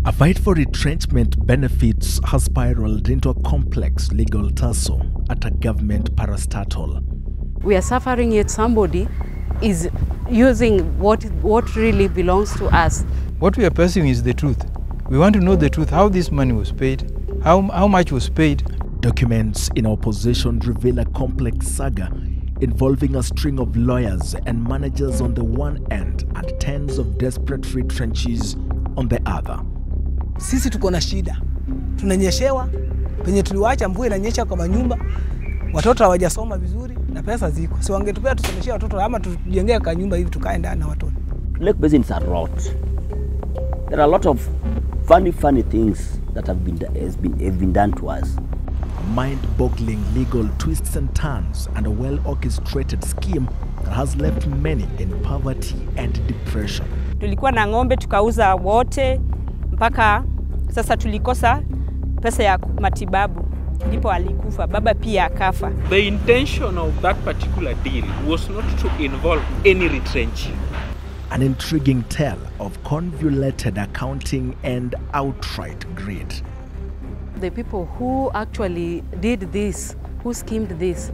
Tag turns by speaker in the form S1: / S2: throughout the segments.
S1: A fight for retrenchment benefits has spiraled into a complex legal tussle at a government parastatal.
S2: We are suffering, yet somebody is using what really belongs to us.
S3: What we are pursuing is the truth. We want to know the truth, how this money was paid, how much was paid.
S1: Documents in our possession reveal a complex saga involving a string of lawyers and managers on the one end and tens of desperate retrenchees on the other.
S4: Sisi tuko na shida. Tunanyeshewa, penye tuliwacha mvua inanyesha kwa manyumba. Watoto hawajasoma vizuri na pesa ziko. Si wangetupea tusomeshie watoto ama tujengee ka nyumba hivi tukae ndani na watoto.
S5: Lake basins are rot. There are a lot of funny things that have been done to us.
S1: Mind-boggling legal twists and turns and a well-orchestrated scheme that has left many in poverty and depression.
S6: Tulikuwa na ng'ombe tukauza wote mpaka sasa tulikosa pesa ya matibabu, ndipo alikufa, baba pia akafa.
S7: The intention of that particular deal was not to involve any retrenching.
S1: An intriguing tale of convoluted accounting and outright greed.
S2: The people who actually did this, who schemed this,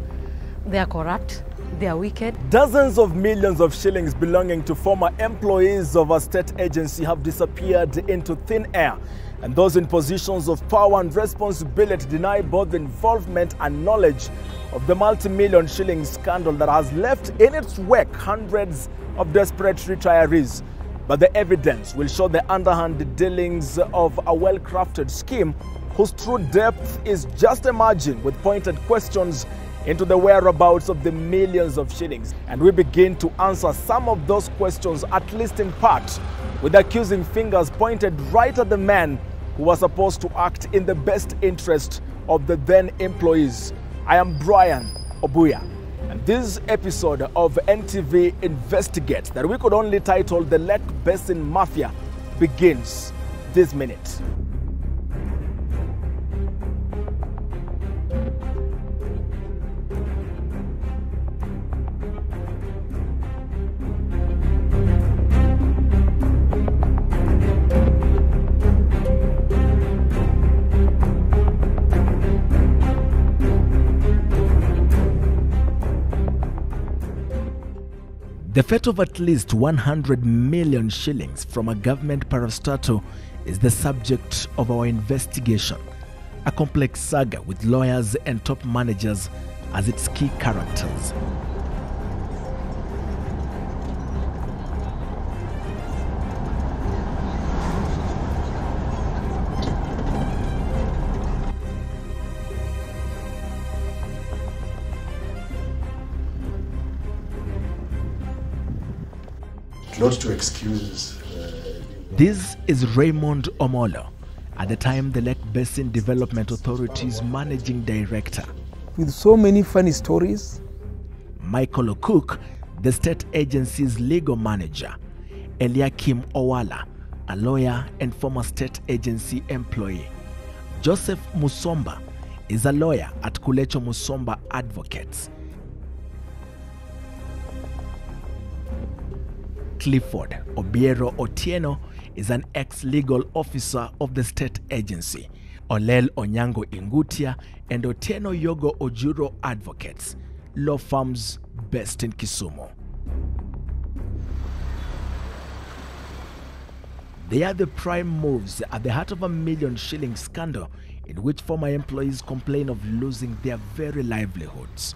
S2: they are corrupt, they are wicked.
S8: Dozens of millions of shillings belonging to former employees of a state agency have disappeared into thin air, and those in positions of power and responsibility deny both the involvement and knowledge of the multi-million shilling scandal that has left in its wake hundreds of desperate retirees. But the evidence will show the underhand dealings of a well-crafted scheme whose true depth is just emerging, with pointed questions into the whereabouts of the millions of shillings. And we begin to answer some of those questions, at least in part, with accusing fingers pointed right at the man who was supposed to act in the best interest of the then employees. I am Brian Obuya, and this episode of NTV Investigates, that we could only title The Lake Basin Mafia, begins this minute.
S1: The fate of at least 100 million shillings from a government parastatal is the subject of our investigation, a complex saga with lawyers and top managers as its key characters.
S9: Not to excuse.
S1: This is Raymond Omolo, at the time the Lake Basin Development Authority's managing director.
S4: With so many funny stories.
S1: Michael O'Cook, the state agency's legal manager. Eliakim Owala, a lawyer and former state agency employee. Joseph Musomba is a lawyer at Kulecho Musomba Advocates. Clifford Obiero Otieno is an ex-legal officer of the state agency. Olel Onyango Ingutia and Otieno Yogo Ojuro Advocates, law firms based in Kisumu. They are the prime moves at the heart of a million shilling scandal in which former employees complain of losing their very livelihoods.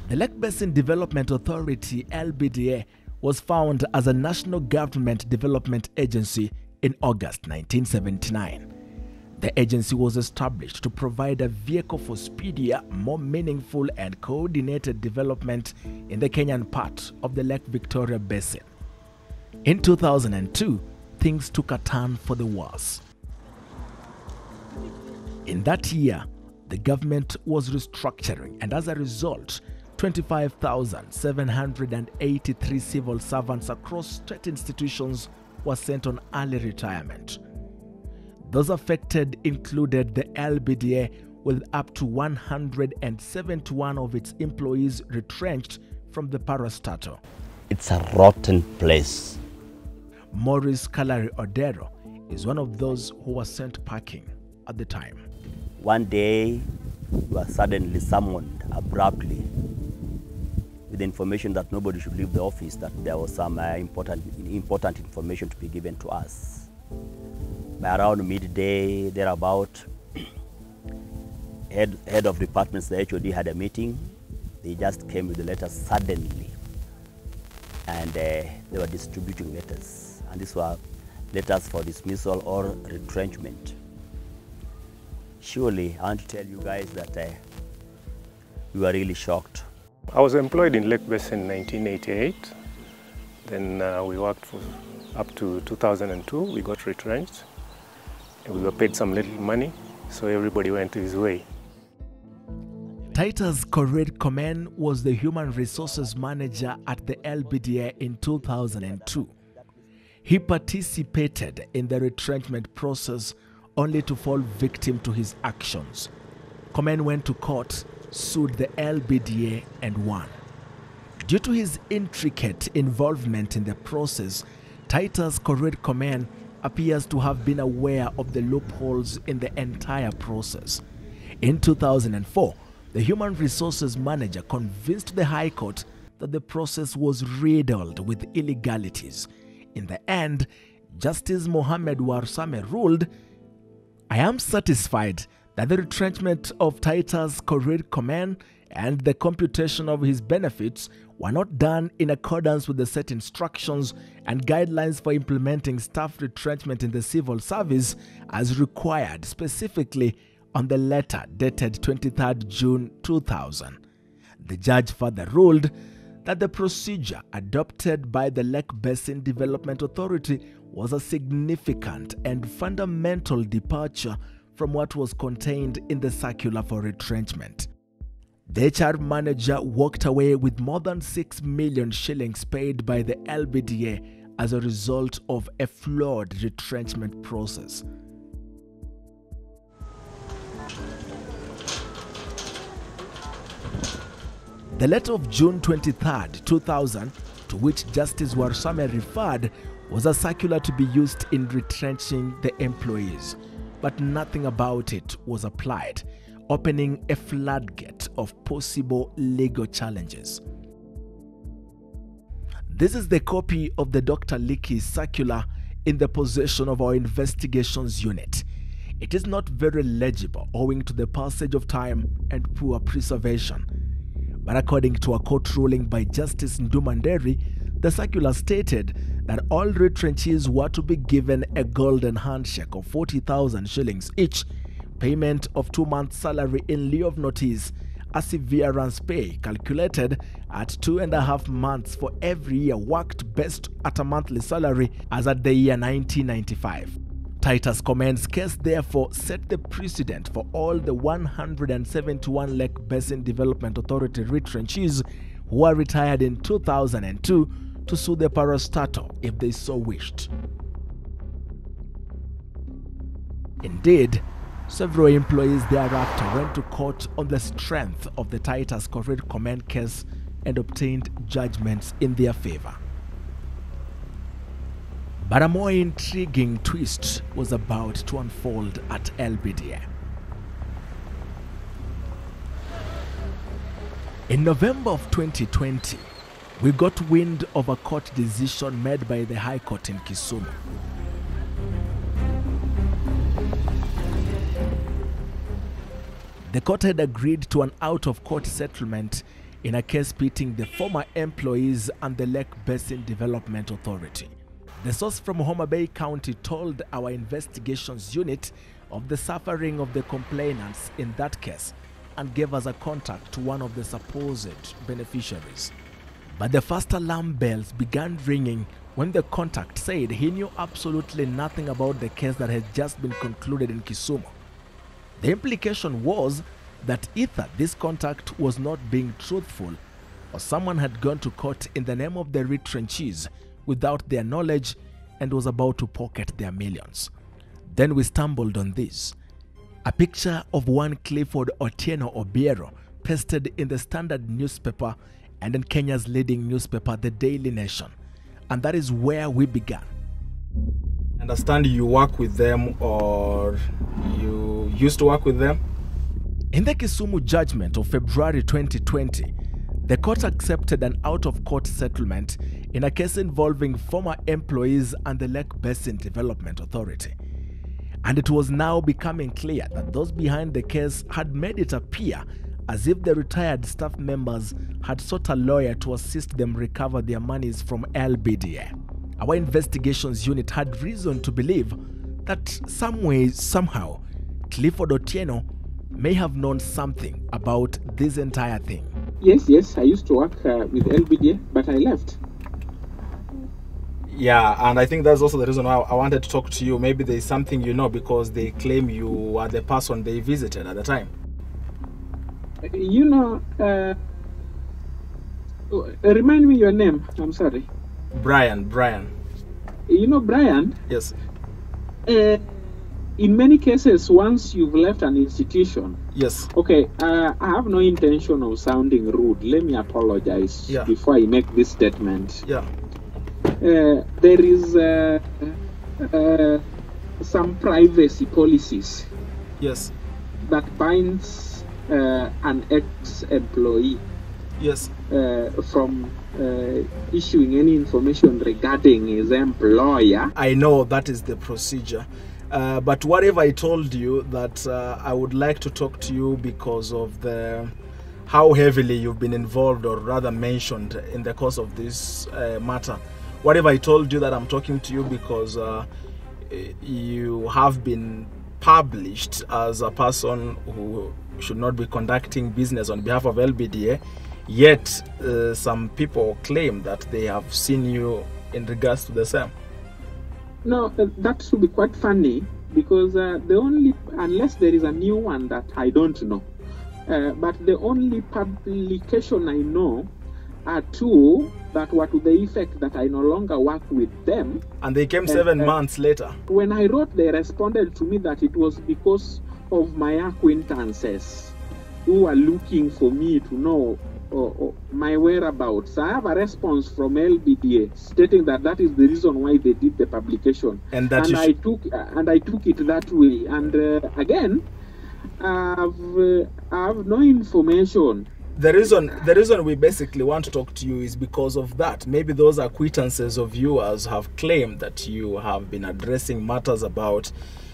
S1: The Lake Basin Development Authority, LBDA, was founded as a national government development agency in August 1979. The agency was established to provide a vehicle for speedier, more meaningful and coordinated development in the Kenyan part of the Lake Victoria Basin. In 2002, things took a turn for the worse. In that year, the government was restructuring, and as a result, 25,783 civil servants across state institutions were sent on early retirement. Those affected included the LBDA, with up to 171 of its employees retrenched from the parastatal.
S5: It's a rotten place.
S1: Maurice Kalari Odero is one of those who was sent packing at the time.
S5: One day, you were suddenly summoned abruptly with the information that nobody should leave the office, that there was some important information to be given to us. By around midday, thereabout, head of departments, the HOD had a meeting. They just came with the letters suddenly, and they were distributing letters. And these were letters for dismissal or retrenchment. Surely, I want to tell you guys that we were really shocked.
S10: I was employed in Lake Basin in 1988. Then we worked for up to 2002. We got retrenched. We were paid some little money, so everybody went his way.
S1: Titus Korir Komen was the human resources manager at the LBDA in 2002. He participated in the retrenchment process only to fall victim to his actions. Komen went to court, sued the LBDA and won. Due to his intricate involvement in the process, Titus Korir Komen appears to have been aware of the loopholes in the entire process. In 2004, the human resources manager convinced the High Court that the process was riddled with illegalities. In the end, Justice Mohammed Warsame ruled, "I am satisfied that the retrenchment of Titus Korir Komen and the computation of his benefits were not done in accordance with the set instructions and guidelines for implementing staff retrenchment in the civil service as required, specifically on the letter dated 23rd June 2000. The judge further ruled that the procedure adopted by the Lake Basin Development Authority was a significant and fundamental departure from what was contained in the circular for retrenchment. The HR manager walked away with more than 6 million shillings paid by the LBDA as a result of a flawed retrenchment process. The letter of June 23, 2000, to which Justice Warsame referred, was a circular to be used in retrenching the employees, but nothing about it was applied, opening a floodgate of possible legal challenges. This is the copy of the Dr. Leakey circular in the possession of our investigations unit. It is not very legible owing to the passage of time and poor preservation. But according to a court ruling by Justice Ndumanderi, the circular stated that all retrenchees were to be given a golden handshake of 40,000 shillings each, payment of 2 months' salary in lieu of notice, a severance pay calculated at 2.5 months for every year worked based at a monthly salary as at the year 1995. Titus Komen's case therefore set the precedent for all the 171 Lake Basin Development Authority retrenchees who were retired in 2002 to sue the parastatal if they so wished. Indeed, several employees thereafter went to court on the strength of the Titus Korir Komen case and obtained judgments in their favor. But a more intriguing twist was about to unfold at LBDA. In November of 2020, we got wind of a court decision made by the High Court in Kisumu. The court had agreed to an out-of-court settlement in a case pitting the former employees and the Lake Basin Development Authority. The source from Homa Bay County told our investigations unit of the suffering of the complainants in that case and gave us a contact to one of the supposed beneficiaries. But the first alarm bells began ringing when the contact said he knew absolutely nothing about the case that had just been concluded in Kisumu. The implication was that either this contact was not being truthful or someone had gone to court in the name of the retrenchees without their knowledge and was about to pocket their millions. Then we stumbled on this. A picture of one Clifford Otieno Obiero pasted in the Standard newspaper and in Kenya's leading newspaper, The Daily Nation. And that is where we began.
S8: understand you work with them, or you used to work with them?
S1: In the Kisumu judgment of February 2020, the court accepted an out-of-court settlement in a case involving former employees and the Lake Basin Development Authority. And it was now becoming clear that those behind the case had made it appear as if the retired staff members had sought a lawyer to assist them recover their monies from LBDA. Our investigations unit had reason to believe that some way, somehow, Clifford Otieno may have known something about this entire thing.
S7: Yes, I used to work with LBDA, but I left.
S8: Yeah, and I think that's also the reason why I wanted to talk to you. Maybe there's something you know, because they claim you were the person they visited at the time.
S7: You know, remind me your name. I'm sorry.
S8: Brian.
S7: You know Brian?
S8: Yes.
S7: In many cases, once you've left an institution,
S8: yes.
S7: Okay, I have no intention of sounding rude. Let me apologize before I make this statement.
S8: Yeah.
S7: There is some privacy policies.
S8: Yes.
S7: That binds an ex-employee.
S8: Yes.
S7: From issuing any information regarding his employer.
S8: I know that is the procedure. But what if I told you that I would like to talk to you because of how heavily you've been involved, or rather mentioned, in the course of this matter? What if I told you that I'm talking to you because you have been published as a person who should not be conducting business on behalf of LBDA, yet some people claim that they have seen you in regards to the same?
S7: No, that should be quite funny, because unless there is a new one that I don't know, but the only publication I know are two that were to the effect that I no longer work with them.
S8: And they came 7 months later.
S7: When I wrote, they responded to me that it was because of my acquaintances who were looking for me to know my whereabouts. I have a response from LBDA stating that that is the reason why they did the publication, and I took it that way. And again, I have no information.
S8: The reason we basically want to talk to you is because of that. Maybe those acquaintances of yours have claimed that you have been addressing matters about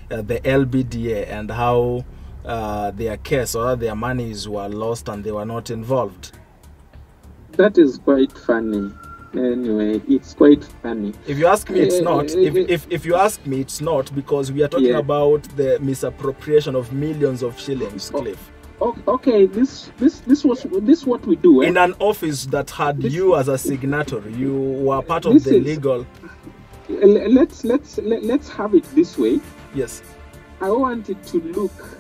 S8: the LBDA and how their case or their monies were lost and they were not involved.
S7: That is quite funny. Anyway, it's quite funny.
S8: If you ask me, it's not. If you ask me, it's not, because we are talking about the misappropriation of millions of shillings, Cliff.
S7: Okay, this what we do.
S8: In an office that had you as a signatory, you were part of the legal.
S7: Let's have it this way.
S8: Yes.
S7: I want it to look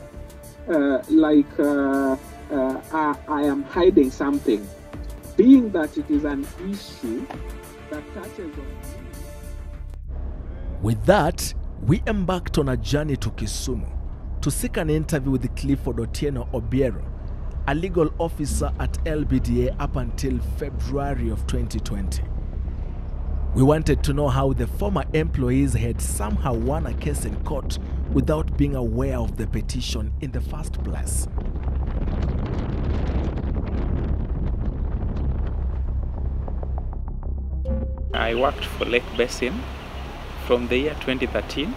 S7: like I am hiding something, being that it is an issue that touches on.
S1: With that, we embarked on a journey to Kisumu to seek an interview with Clifford Otieno Obiero, a legal officer at LBDA up until February of 2020. We wanted to know how the former employees had somehow won a case in court without being aware of the petition in the first place.
S7: I worked for Lake Basin from the year 2013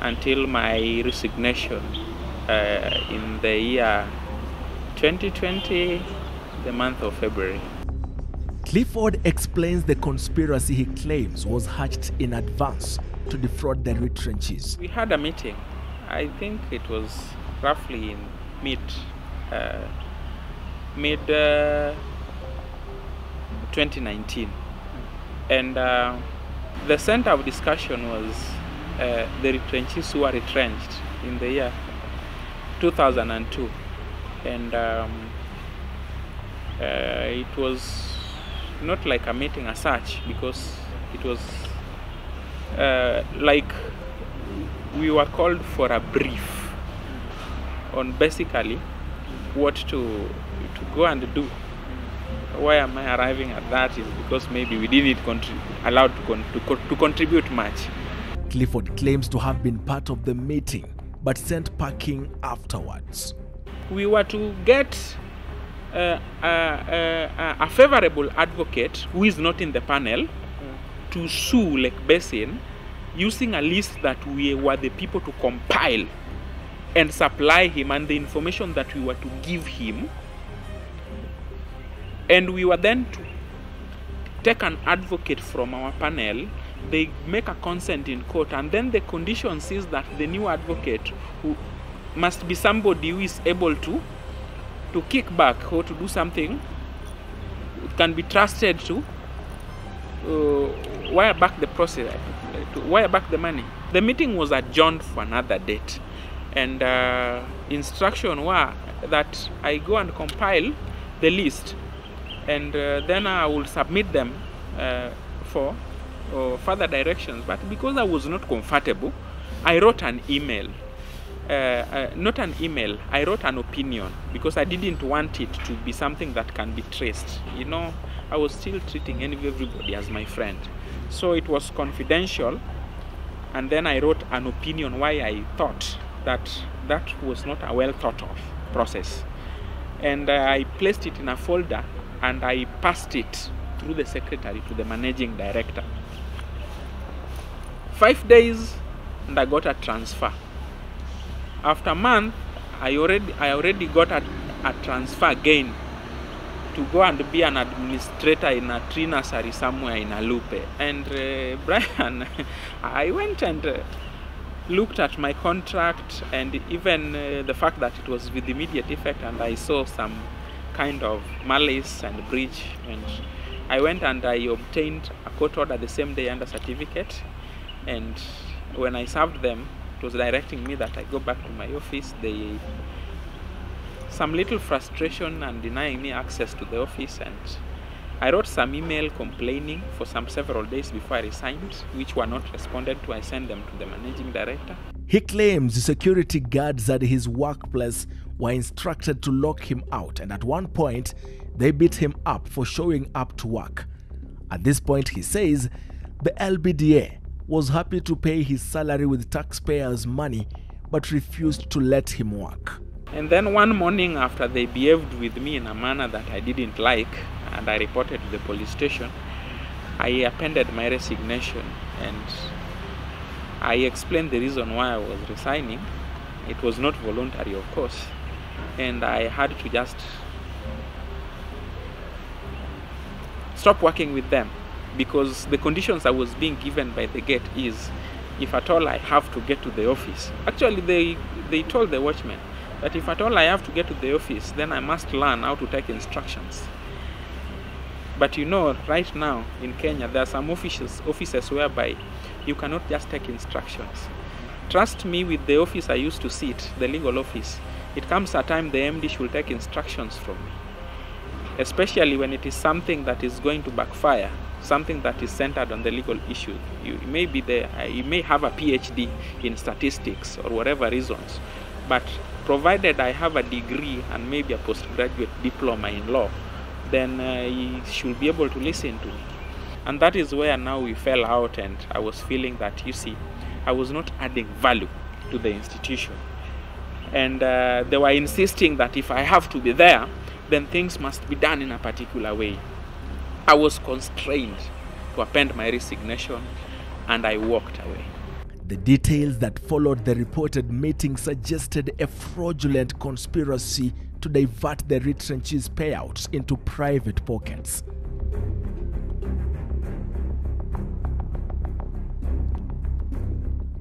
S7: until my resignation in the year 2020, the month of February.
S1: Clifford explains the conspiracy he claims was hatched in advance to defraud the retrenchees.
S7: We had a meeting. I think it was roughly in mid 2019, and the center of discussion was the retrenchees who were retrenched in the year 2002, and it was not like a meeting as such, because it was like we were called for a brief on basically what to go and do. Why am I arriving at that is because maybe we didn't allowed to contribute much.
S1: Clifford claims to have been part of the meeting but sent packing afterwards.
S11: We were to get a favorable advocate who is not in the panel to sue Lake Basin using a list that we were the people to compile and supply him and the information that we were to give him. And we were then to take an advocate from our panel. They make a consent in court, and then the conditions is that the new advocate who must be somebody who is able to kick back or to do something, can be trusted to wire back the process, to wire back the money. The meeting was adjourned for another date, and instruction were that I go and compile the list, and then I will submit them for further directions. But because I was not comfortable, I wrote an email. Not an email, I wrote an opinion, because I didn't want it to be something that can be traced. You know, I was still treating everybody as my friend. So it was confidential, and then I wrote an opinion why I thought that that was not a well thought of process. And I placed it in a folder, and I passed it through the secretary to the managing director. 5 days, and I got a transfer. After a month, I already got a transfer again to go and be an administrator in a tree nursery somewhere in Alupe. And Brian, I went and looked at my contract, and even the fact that it was with immediate effect, and I saw some kind of malice and breach, and I went and I obtained a court order the same day under certificate. And when I served them, it was directing me that I go back to my office. They some little frustration and denying me access to the office, and I wrote some email complaining for several days before I resigned, which were not responded to. I sent them to the managing director.
S1: He claims the security guards at his workplace were instructed to lock him out, and at one point they beat him up for showing up to work. At this point, he says the LBDA was happy to pay his salary with taxpayers' money, but refused to let him work.
S11: And then one morning, after they behaved with me in a manner that I didn't like, and I reported to the police station, I appended my resignation, and I explained the reason why I was resigning. It was not voluntary, of course, and I had to just stop working with them, because the conditions I was being given by the gate is, if at all I have to get to the office. Actually, they told the watchman that if at all I have to get to the office, then I must learn how to take instructions. But you know, right now in Kenya, there are some offices whereby you cannot just take instructions. Trust me, with the office I used to sit, the legal office, it comes a time the MD should take instructions from me, especially when it is something that is going to backfire, something that is centered on the legal issue. You may have a PhD in statistics or whatever reasons, but provided I have a degree and maybe a postgraduate diploma in law, then you should be able to listen to me. And that is where now we fell out, and I was feeling that, you see, I was not adding value to the institution. And they were insisting that if I have to be there, then things must be done in a particular way. I was constrained to append my resignation, and I walked away.
S1: The details that followed the reported meeting suggested a fraudulent conspiracy to divert the retrenchees' payouts into private pockets.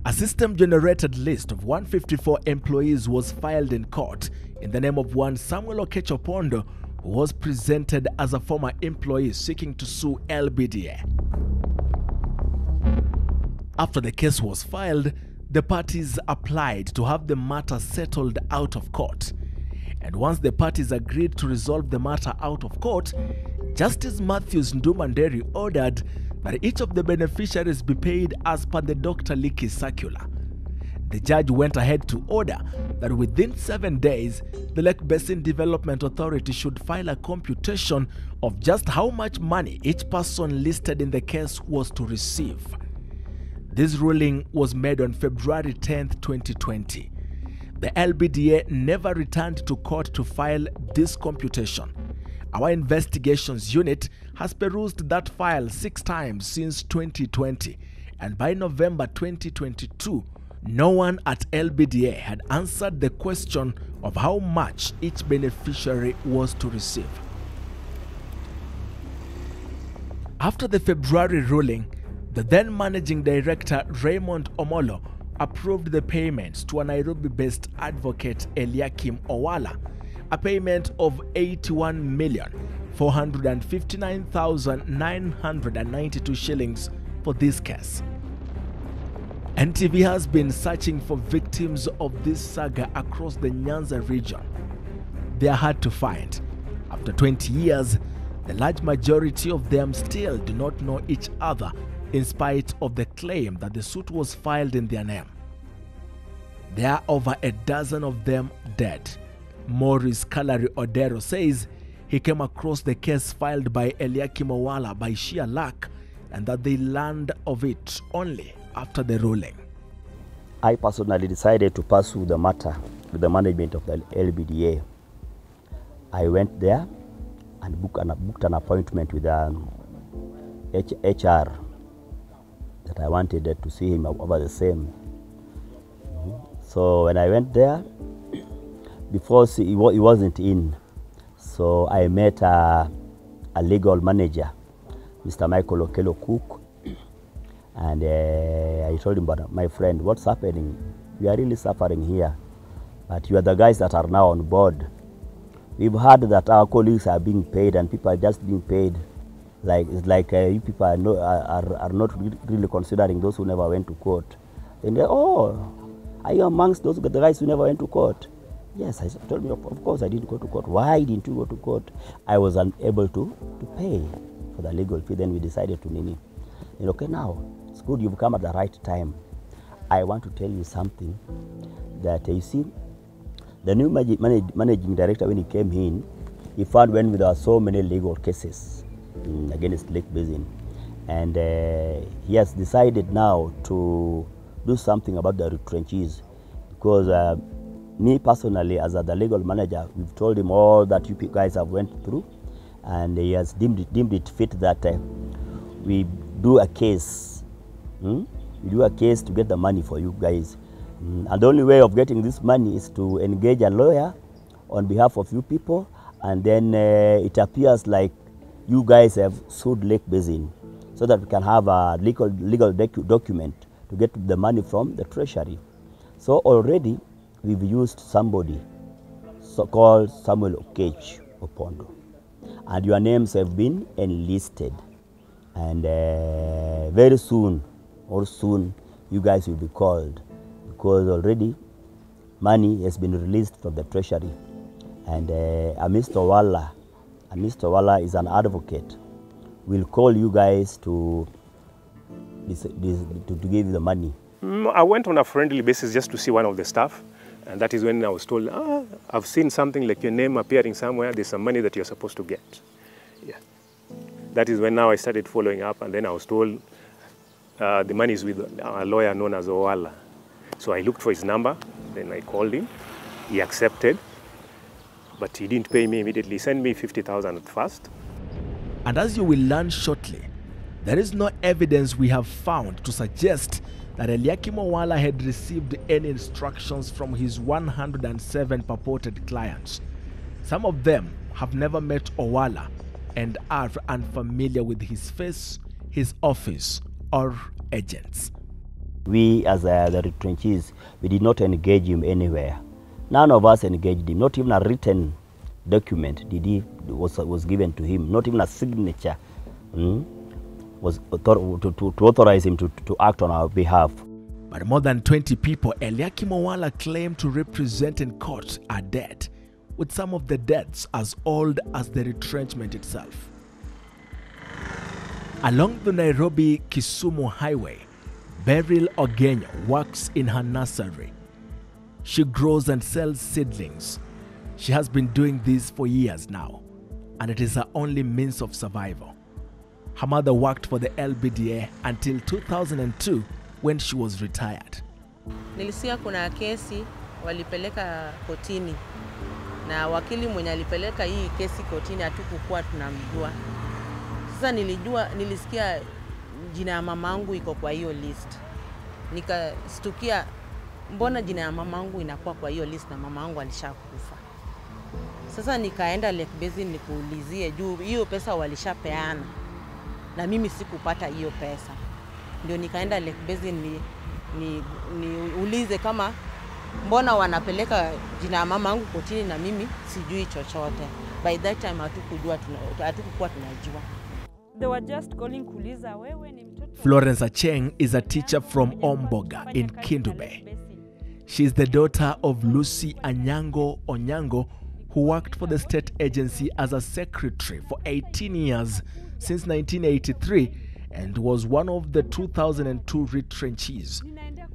S1: A system-generated list of 154 employees was filed in court in the name of one Samuel Okechopondo, who was presented as a former employee seeking to sue LBDA. After the case was filed, the parties applied to have the matter settled out of court. And once the parties agreed to resolve the matter out of court, Justice Matthews Ndumanderi ordered that each of the beneficiaries be paid as per the Dr. Leakey circular. The judge went ahead to order that within 7 days, the Lake Basin Development Authority should file a computation of just how much money each person listed in the case was to receive. This ruling was made on February 10, 2020. The LBDA never returned to court to file this computation. Our investigations unit has perused that file 6 times since 2020, and by November 2022, no one at LBDA had answered the question of how much each beneficiary was to receive. After the February ruling, the then Managing Director Raymond Omolo approved the payments to a Nairobi-based advocate Eliakim Owala, a payment of 81,459,992 shillings for this case. NTV has been searching for victims of this saga across the Nyanza region. They are hard to find. After 20 years, the large majority of them still do not know each other, in spite of the claim that the suit was filed in their name. There are over a dozen of them dead. Maurice Kalari Odero says he came across the case filed by Eliakim Owala by sheer luck, and that they learned of it only after the ruling.
S5: I personally decided to pursue the matter with the management of the LBDA. I went there and booked an appointment with HR that I wanted to see him over the same. So when I went there, before he wasn't in, so I met a legal manager, Mr. Michael Okello Cook, and I told him, but my friend, what's happening? We are really suffering here, but you are the guys that are now on board. We've heard that our colleagues are being paid and people are just being paid. You people are not really considering those who never went to court. And they, oh, are you amongst those the guys who never went to court? Yes, I told me, of course I didn't go to court. Why didn't you go to court? I was unable to pay for the legal fee. Then we decided to nini. And okay, now it's good you've come at the right time. I want to tell you something that you see, the new managing director, when he came in, he found when there are so many legal cases against Lake Basin, and he has decided now to do something about the retrenchees, because me personally, as the legal manager, we've told him all that you guys have went through, and he has deemed it fit that we do a case. We do a case to get the money for you guys. And the only way of getting this money is to engage a lawyer on behalf of you people, and then it appears like you guys have sued Lake Basin, so that we can have a legal document to get the money from the treasury. So already we've used somebody called Samuel Okech Opondo, and your names have been enlisted, and very soon you guys will be called, because already money has been released from the treasury, and Mr. Owala is an advocate. We'll call you guys to give you the money.
S10: I went on a friendly basis just to see one of the staff, and that is when I was told, I've seen something like your name appearing somewhere, there's some money that you're supposed to get. Yeah. That is when now I started following up, and then I was told the money is with a lawyer known as Owala. So I looked for his number, then I called him, he accepted, but he didn't pay me immediately. He sent me 50,000 at first.
S1: And as you will learn shortly, there is no evidence we have found to suggest that Eliakim Owala had received any instructions from his 107 purported clients. Some of them have never met Owala and are unfamiliar with his face, his office, or agents.
S5: We, as the retrenchees, we did not engage him anywhere. None of us engaged him. Not even a written document was given to him. Not even a signature was to authorize him to act on our behalf.
S1: But more than 20 people Eliakim Owala claimed to represent in court are dead, with some of the deaths as old as the retrenchment itself. Along the Nairobi-Kisumu highway, Beryl Ogenyo works in her nursery. She grows and sells seedlings. She has been doing this for years now, and it is her only means of survival. Her mother worked for the LBDA until 2002, when she was retired.
S12: Nilisikia kuna kesi walipeleka kotini, na wakili mwenye alipeleka hii kesi kotini hatukukuwa tunamjua. Sasa nilisikia jina ya mamangu iko kwa hiyo list. Nikastukia mbona jina ya mamangu inakuwa kwa hiyo list na mamangu alishakufa. Sasa nikaenda Lake Basin nikuulizie juu hiyo pesa walishapeana na mimi sikupata hiyo pesa. Ndio nikaenda Lake Basin niulize kama mbona wanapeleka jina ya mamangu kotini na mimi sijui chochote. By that time hatukukuwa tunajua.
S6: They were just calling kuuliza wewe ni mtoto.
S1: Florence Acheng is a teacher from Omboga in Kindube. She is the daughter of Lucy Anyango Onyango, who worked for the state agency as a secretary for 18 years since 1983 and was one of the 2002 retrenchees.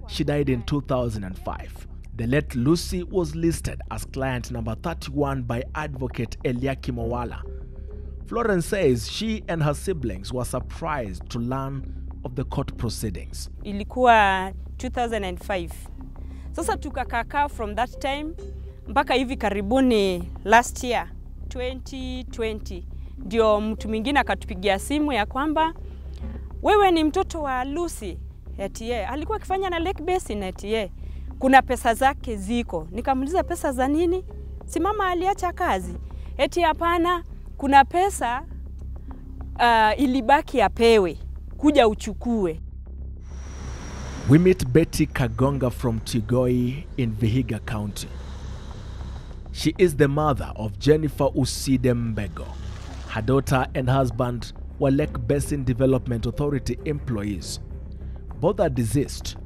S1: She died in 2005. The late Lucy was listed as client number 31 by advocate Eliakim Owala. Florence says she and her siblings were surprised to learn of the court proceedings.
S6: Ilikuwa 2005. Sasa tukakaa from that time mpaka hivi karibuni last year 2020 ndio mtu mwingine akatupigia simu ya kwamba wewe ni mtoto wa Lucy. Eti alikuwa akifanya na Lake Basin eti kuna pesa zake ziko. Nikamuuliza pesa za nini? Si mama aliacha kazi. Eti hapana, kuna pesa ilibaki apewe kuja uchukue.
S1: We meet Betty Kagonga from Tigoi in Vihiga County. She is the mother of Jennifer Uside Mbego. Her daughter and husband were Lake Basin Development Authority employees. Both are deceased.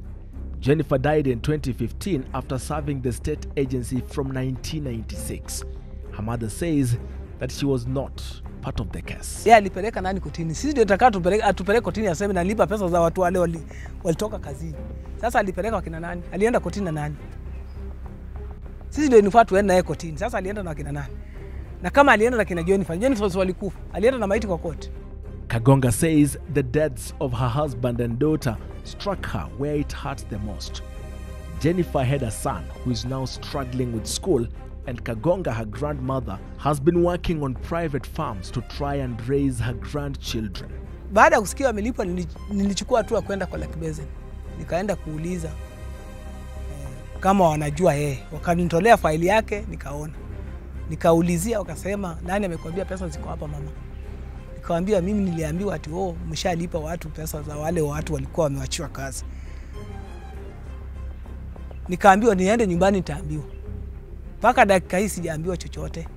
S1: Jennifer died in 2015 after serving the state agency from 1996. Her mother says that she was not part of the case.
S4: Yeye alipeleka nani kotini? Sisi ndio atupeleke kotini aseme nalipa pesa za watu wale walitoka kazini. Sasa alipeleka wakina nani? Alienda kotini na nani? Sisi ndio inafaa tuende naye kotini. Sasa alienda na wakina nani? Na kama alienda na kina Jennifer walikufa. Alienda na maiti kwa koti.
S1: Kagonga says the deaths of her husband and daughter struck her where it hurt the most. Jennifer had a son who is now struggling with school, and Kagonga, her grandmother, has been working on private farms to try and raise her grandchildren.
S4: Baada ya kusikia wamelipwa nilichukua hatua kwenda kwa Lake Basin. Nikaenda kuuliza kama wanajua yeye. Wakanitolea faili yake nikaona. Nikaulizia wakasema nani amekwambia pesa ziko hapa mama? Nikamwambia mimi niliambiwa ati mshalipa watu pesa za wale watu walikuwa wamewachiwa kazi. Nikaambiwa niende nyumbani nitaambiwa. Paka dakika hii sijaambiwa chochote.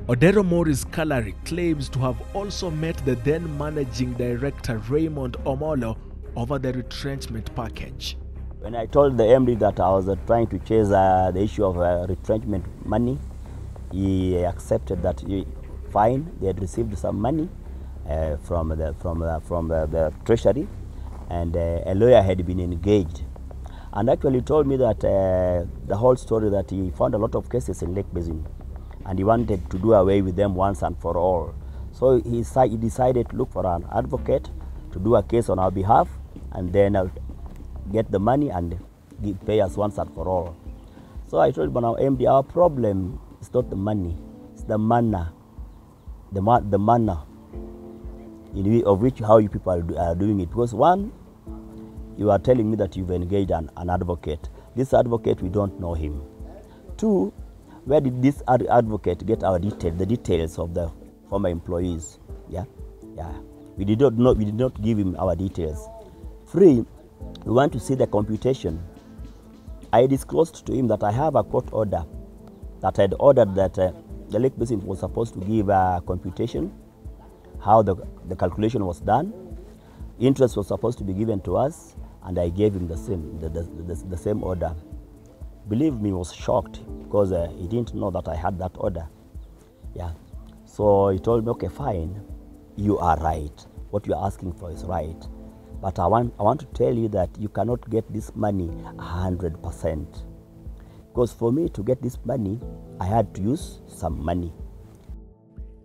S1: Odero Morris Kalari claims to have also met the then managing director Raymond Omolo over the retrenchment package.
S5: When I told the MD that I was trying to chase the issue of retrenchment money, he accepted that fine. They had received some money from the treasury, and a lawyer had been engaged, and actually told me that the whole story, that he found a lot of cases in Lake Basin, and he wanted to do away with them once and for all. So he decided to look for an advocate to do a case on our behalf, and then get the money and pay us once and for all. So I told him, MD, our problem is not the money, it's the manner. The manner of which how you people are doing it. Because one, you are telling me that you've engaged an advocate. This advocate, we don't know him. Two, where did this advocate get our the details of the former employees? Yeah. We did not give him our details. Three, we want to see the computation. I disclosed to him that I have a court order that I had ordered that the Lake Basin was supposed to give a computation, how the calculation was done. Interest was supposed to be given to us, and I gave him the same order. Believe me, he was shocked because he didn't know that I had that order. Yeah. So he told me, okay, fine, you are right. What you are asking for is right. But I want to tell you that you cannot get this money 100%. Because for me to get this money, I had to use some money.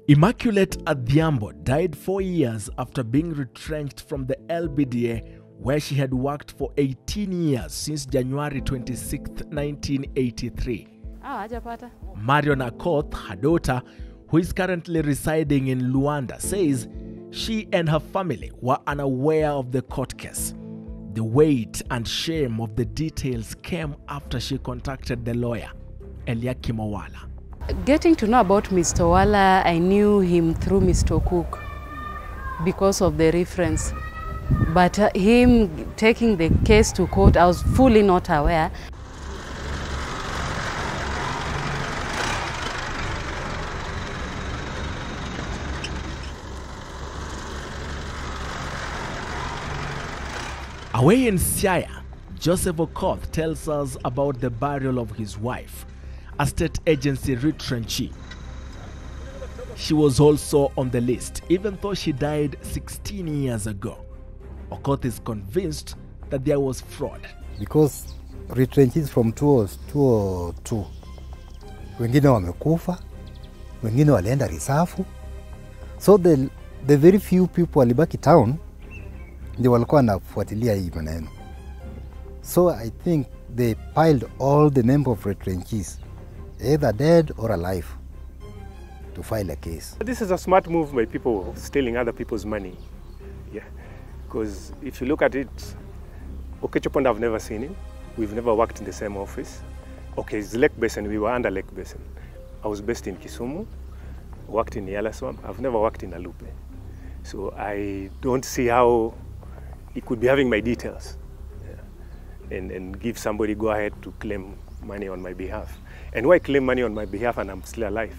S1: Immaculate Adhiambo died 4 years after being retrenched from the LBDA where she had worked for 18 years since January 26, 1983. Marion Akoth, her daughter, who is currently residing in Luanda, says she and her family were unaware of the court case. The weight and shame of the details came after she contacted the lawyer, Eliakim Owala.
S2: Getting to know about Mr. Owala, I knew him through Mr. Cook because of the reference. But him taking the case to court, I was fully not aware.
S1: Away in Siaya, Joseph Okoth tells us about the burial of his wife, a state agency retrenchee. She was also on the list, even though she died 16 years ago. Okoth is convinced that there was fraud.
S13: Because retrenchees from 2002, wengine wamekufa, wengine walienda risafu. So the very few people walibaki town ndio walikuwa wanafuatilia hii maneno. So I think they piled all the number of retrenchees, either dead or alive, to file a case.
S10: This is a smart move by people stealing other people's money. Yeah, because if you look at it, Okechopond, I've never seen him. We've never worked in the same office. Okay, it's Lake Basin, we were under Lake Basin. I was based in Kisumu, worked in Yalaswam. I've never worked in Alupe. So I don't see how he could be having my details, yeah, and give somebody go ahead to claim money on my behalf. And why claim money on my behalf and I'm still alive?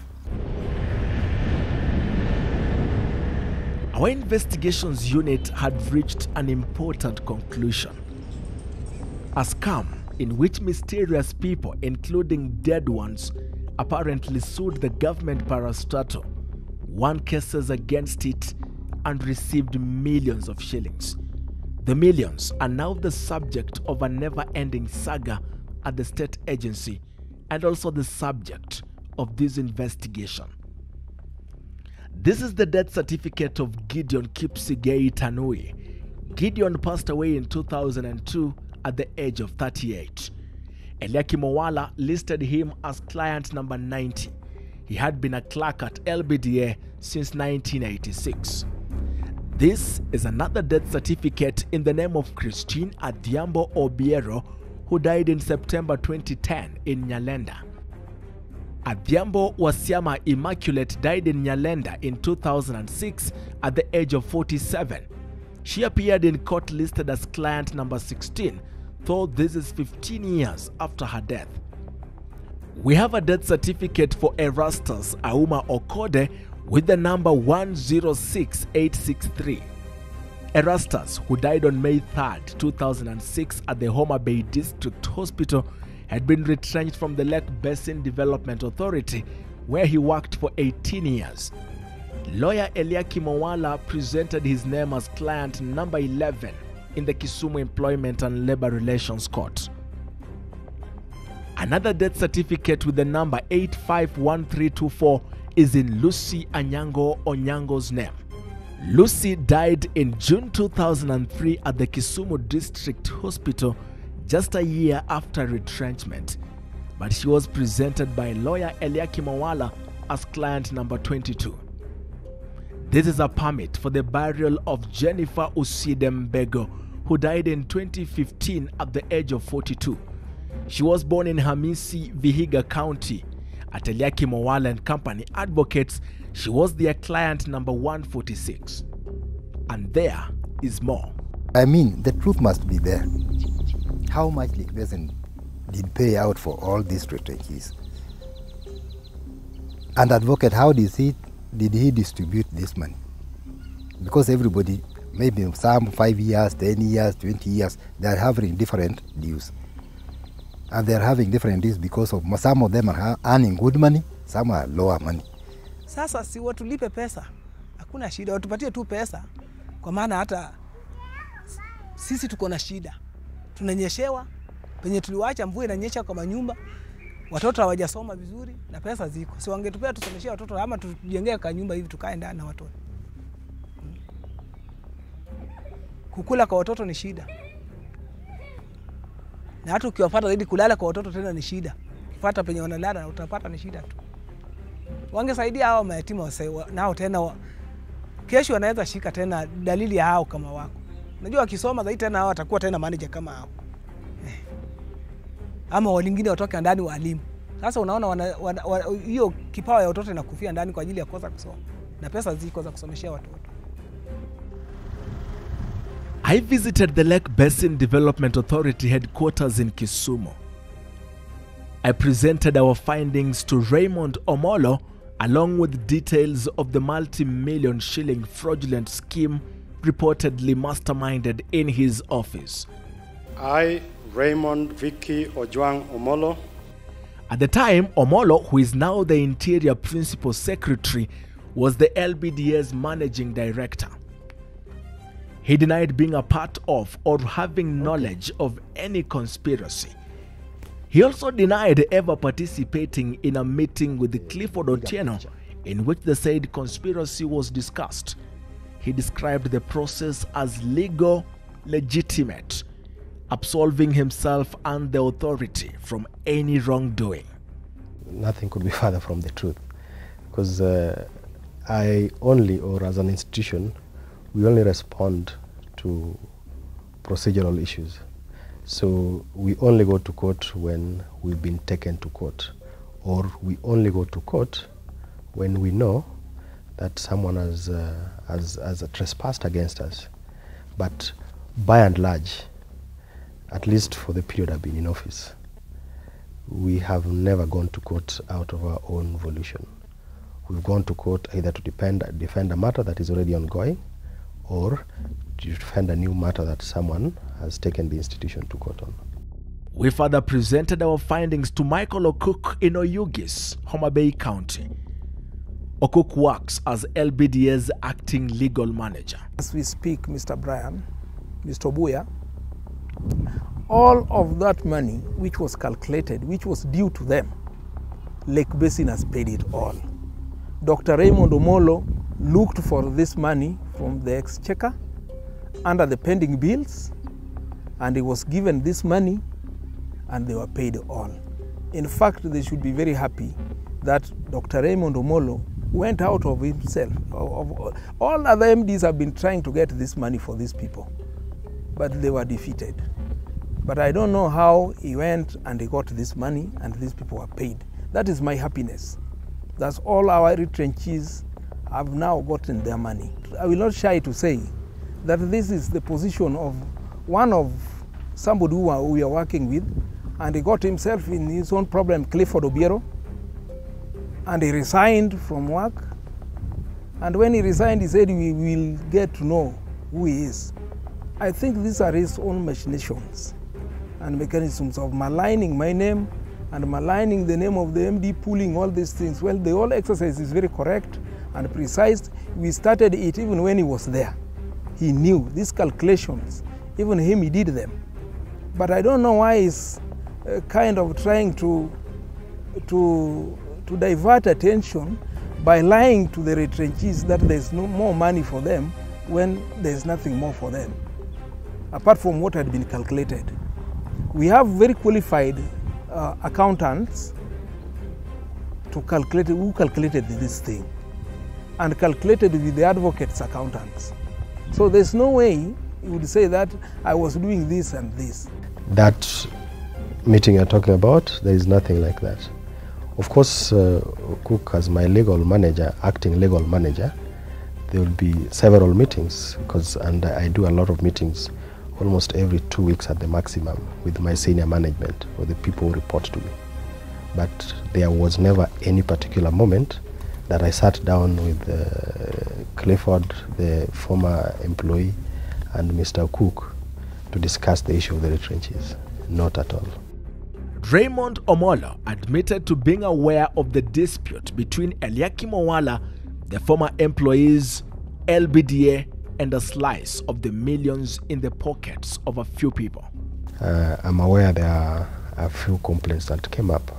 S1: Our investigations unit had reached an important conclusion. A scam in which mysterious people, including dead ones, apparently sued the government parastatal, won cases against it, and received millions of shillings. The millions are now the subject of a never-ending saga at the state agency and also the subject of this investigation. This is the death certificate of Gideon Kipsigei Tanui. Gideon passed away in 2002 at the age of 38. Eliakim Owala listed him as client number 90. He had been a clerk at LBDA since 1986. This is another death certificate in the name of Christine Adhiambo Obiero, who died in September 2010 in Nyalenda. Adhiambo Wasiama Immaculate died in Nyalenda in 2006 at the age of 47. She appeared in court listed as client number 16, though this is 15 years after her death. We have a death certificate for Erastus Auma Okode with the number 106863. Erastus, who died on May 3, 2006 at the Homa Bay District Hospital, had been retrenched from the Lake Basin Development Authority, where he worked for 18 years. Lawyer Eliakim Owala presented his name as client number 11 in the Kisumu Employment and Labor Relations Court. Another death certificate with the number 851324 is in Lucy Anyango Onyango's name. Lucy died in June 2003 at the Kisumu District Hospital just a year after retrenchment, but she was presented by lawyer Eliakim Owala as client number 22. This is a permit for the burial of Jennifer Usidembego, who died in 2015 at the age of 42. She was born in Hamisi, Vihiga County. At Eliakim Owala and Company Advocates, she was their client number 146. And there is more.
S13: I mean, the truth must be there. How much Lake Basin did pay out for all these retrenchees? And advocate, how did he distribute this money? Because everybody, maybe some 5 years, 10 years, 20 years, they are having different dues. And they are having different deals because of some of them are earning good money, some are lower money.
S4: Sasa si watulipe pesa, hakuna shida, watupatie tu pesa, kwa maana hata sisi tuko na shida. Tunanyeshewa, penye tuliwacha mvua inanyesha kwa manyumba, watoto hawajasoma vizuri na pesa ziko. Si wangetupea tusomeshie watoto ama tujengee kanyumba hivi tukae ndani na watoto. kukula kwa watoto ni shida, na hata ukiwapata zaidi kulala kwa watoto tena ni shida. Ukipata penye wanalala utapata ni shida tu. Wangesaidia hao mayatima nao tena kesho wanaweza shika tena dalili ya hao kama wako. Unajua wakisoma zaidi tena hao watakuwa tena manager kama hao. Ama walingine watoke ndani walimu. Sasa unaona hiyo kipawa ya watoto inakufia ndani kwa ajili ya kosa kusoma. Na pesa ziko za kusomeshia watoto.
S1: I visited the Lake Basin Development Authority headquarters in Kisumu. I presented our findings to Raymond Omolo along with details of the multi-million shilling fraudulent scheme reportedly masterminded in his office.
S14: I, Raymond Vicky Ojwang Omolo.
S1: At the time, Omolo, who is now the Interior Principal Secretary, was the LBDA's managing director. He denied being a part of or having knowledge of any conspiracy. He also denied ever participating in a meeting with Clifford Otieno in which the said conspiracy was discussed. He described the process as legal, legitimate, absolving himself and the authority from any wrongdoing.
S15: Nothing could be further from the truth, because I only, or as an institution, we only respond to procedural issues. So we only go to court when we've been taken to court, or we only go to court when we know that someone has trespassed against us. But by and large, at least for the period I've been in office, we have never gone to court out of our own volition. We've gone to court either to defend a matter that is already ongoing, or to defend a new matter that someone has taken the institution to court on.
S1: We further presented our findings to Michael Okuk in Oyugis, Homa Bay County. Okuk works as LBDA's acting legal manager.
S16: As we speak, Mr. Brian, Mr. Obuya, all of that money which was calculated, which was due to them, Lake Basin has paid it all. Dr. Raymond Omolo looked for this money from the exchequer under the pending bills, and he was given this money and they were paid all. In fact, they should be very happy that Dr. Raymond Omolo went out of himself. All other MDs have been trying to get this money for these people, but they were defeated. But I don't know how he went and he got this money and these people were paid. That is my happiness. That's all our retrenchees have now gotten their money. I will not shy to say that this is the position of one of somebody who we are working with, and he got himself in his own problem, Clifford Obiero, and he resigned from work. And when he resigned, he said, we will get to know who he is. I think these are his own machinations and mechanisms of maligning my name and maligning the name of the MD, pulling all these things. Well, the whole exercise is very correct and precise. We started it even when he was there. He knew these calculations, even him, he did them. But I don't know why he's kind of trying to divert attention by lying to the retrenchees that there's no more money for them when there's nothing more for them, apart from what had been calculated. We have very qualified accountants to calculate who calculated this thing and calculated with the advocates' accountants. So there's no way you would say that I was doing this and this.
S15: That meeting you're talking about, there is nothing like that. Of course, Cook as my legal manager, acting legal manager, there will be several meetings, and I do a lot of meetings almost every 2 weeks at the maximum with my senior management or the people who report to me. But there was never any particular moment that I sat down with Clifford, the former employee, and Mr. Cook to discuss the issue of the retrenchees. Not at all.
S1: Raymond Omolo admitted to being aware of the dispute between Eliakim Owala, the former employees, LBDA, and a slice of the millions in the pockets of a few people.
S15: I'm aware there are a few complaints that came up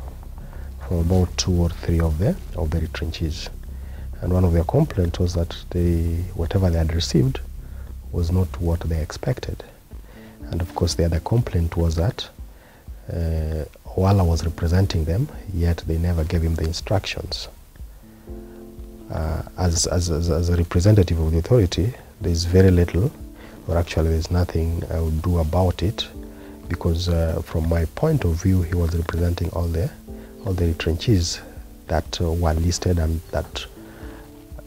S15: from about 2 or 3 of the retrenchees. And one of their complaints was that whatever they had received was not what they expected. And of course the other complaint was that Owala was representing them, yet they never gave him the instructions. As a representative of the authority, there is very little, or actually there's nothing I would do about it, because from my point of view, he was representing all the retrenchees that were listed and that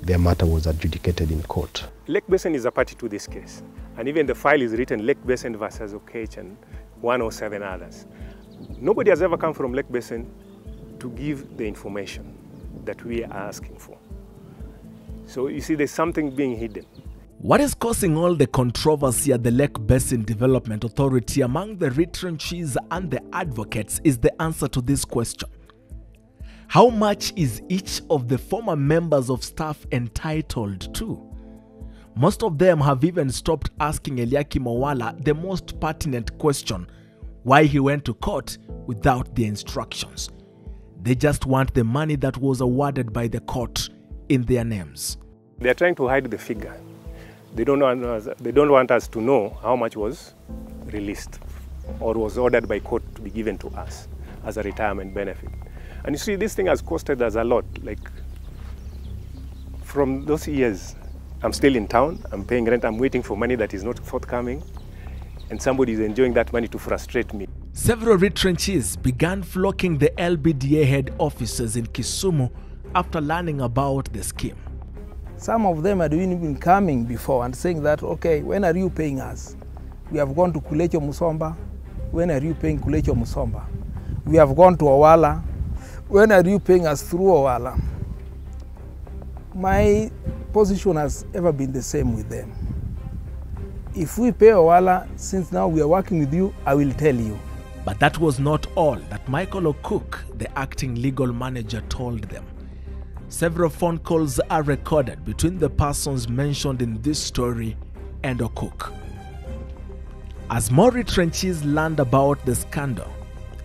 S15: their matter was adjudicated in court.
S10: Lake Basin is a party to this case, and even the file is written Lake Basin versus Okech and 107 others. Nobody has ever come from Lake Basin to give the information that we are asking for. So you see, there's something being hidden.
S1: What is causing all the controversy at the Lake Basin Development Authority among the retrenchees and the advocates is the answer to this question. How much is each of the former members of staff entitled to? Most of them have even stopped asking Eliakim Owala the most pertinent question, why he went to court without the instructions. They just want the money that was awarded by the court in their names.
S10: They are trying to hide the figure. They don't want us to know how much was released or was ordered by court to be given to us as a retirement benefit. And you see, this thing has costed us a lot. Like, from those years, I'm still in town, I'm paying rent, I'm waiting for money that is not forthcoming, and somebody is enjoying that money to frustrate me.
S1: Several retrenchees began flocking the LBDA head offices in Kisumu after learning about the scheme.
S16: Some of them had been coming before and saying that, okay, when are you paying us? We have gone to Kulecho Musomba. When are you paying Kulecho Musomba? We have gone to Owala. When are you paying us through Owala? My position has ever been the same with them. If we pay Owala, since now we are working with you, I will tell you.
S1: But that was not all that Michael O'Cook, the acting legal manager, told them. Several phone calls are recorded between the persons mentioned in this story and O'Cook. As more retrenchees learned about the scandal,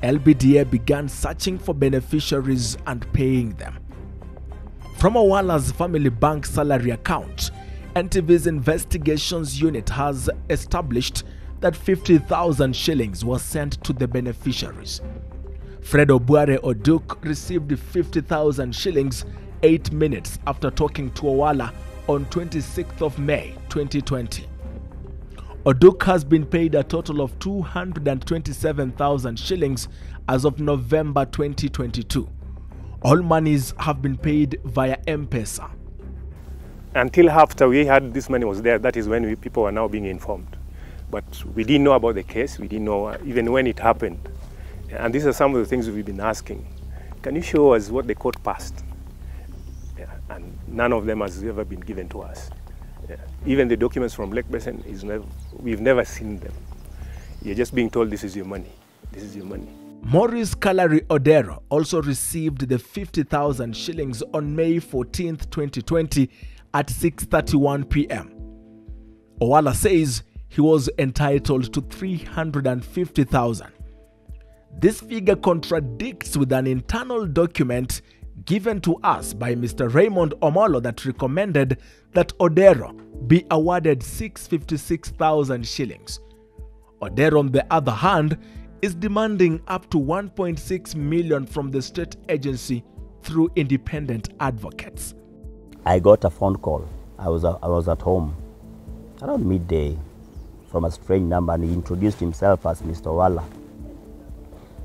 S1: LBDA began searching for beneficiaries and paying them. From Owala's family bank salary account, NTV's investigations unit has established that 50,000 shillings was sent to the beneficiaries. Fred Obuare Oduk received 50,000 shillings 8 minutes after talking to Owala on 26th of May 2020. Oduk has been paid a total of 227,000 shillings as of November 2022. All monies have been paid via M-Pesa.
S10: Until after we had this money was there, that is when people were now being informed. But we didn't know about the case, we didn't know even when it happened. And these are some of the things we've been asking. Can you show us what the court passed? And none of them has ever been given to us. Even the documents from Lake Basin, we've never seen them. You're just being told this is your money, this is your money.
S1: Maurice Kalari Odero also received the 50,000 shillings on May 14th, 2020 at 6:31 p.m. Owala says he was entitled to 350,000. This figure contradicts with an internal document given to us by Mr. Raymond Omolo that recommended that Odero be awarded 656,000 shillings. Odero, on the other hand, is demanding up to 1.6 million from the state agency through independent advocates.
S5: I got a phone call. I was at home around midday from a strange number, and he introduced himself as Mr. Owala.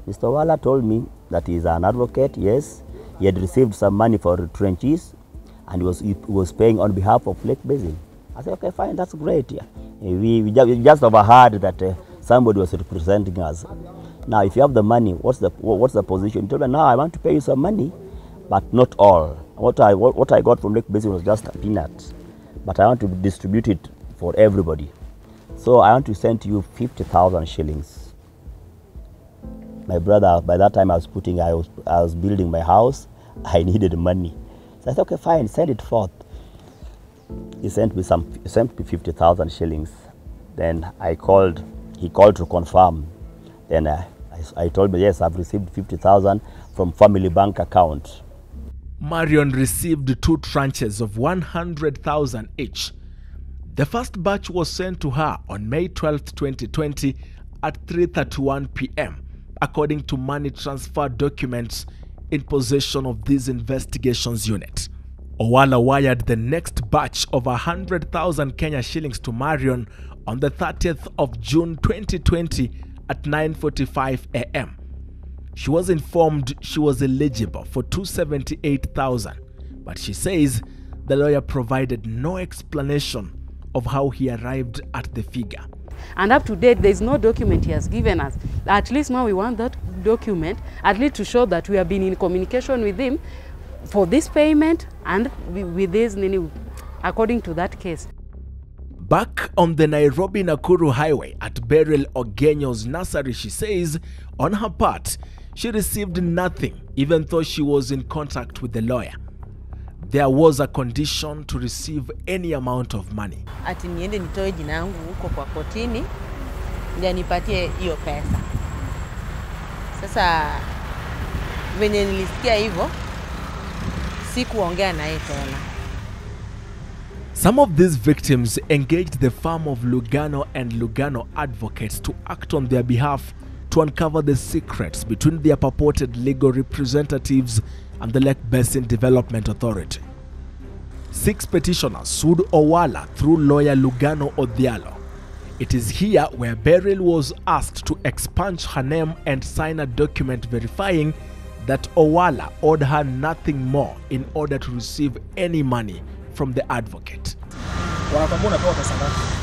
S5: Mr. Owala told me that he's an advocate, yes. He had received some money for retrenchees, and he was paying on behalf of Lake Basin. I said, okay, fine, that's great. Yeah. We just overheard that somebody was representing us. Now, if you have the money, what's the position? He told me, no, I want to pay you some money, but not all. What I got from Lake Basin was just a peanut, but I want to distribute it for everybody. So I want to send you 50,000 shillings. My brother, by that time I was building my house. I needed money. So I said, okay, fine, send it forth. He sent me 50,000 shillings. Then he called to confirm. Then I told him, yes, I've received 50,000 from family bank account.
S1: Marion received 2 tranches of 100,000 each. The first batch was sent to her on May 12, 2020 at 3:31 p.m. according to money transfer documents in possession of this investigations unit. Owala wired the next batch of 100,000 Kenya shillings to Marion on the 30th of June 2020 at 9:45 a.m. She was informed she was eligible for 278,000, but she says the lawyer provided no explanation of how he arrived at the figure.
S2: And up to date, there is no document he has given us. At least now we want that document, at least to show that we have been in communication with him for this payment and with this, according to that case.
S1: Back on the Nairobi-Nakuru highway at Beryl Ogenyo's nursery, she says, on her part, she received nothing, even though she was in contact with the lawyer. There was a condition to receive any amount of money.
S12: Ati niende nitoe jina yangu huko kwa kotini, ndio nipatie hiyo pesa. Sasa venye nilisikia hivyo, sikuongea naye tena.
S1: Some of these victims engaged the firm of Lugano and Lugano advocates to act on their behalf to uncover the secrets between their purported legal representatives and the Lake Basin Development Authority. 6 petitioners sued Owala through lawyer Lugano Odhialo. It is here where Beryl was asked to expunge her name and sign a document verifying that Owala owed her nothing more in order to receive any money from the advocate.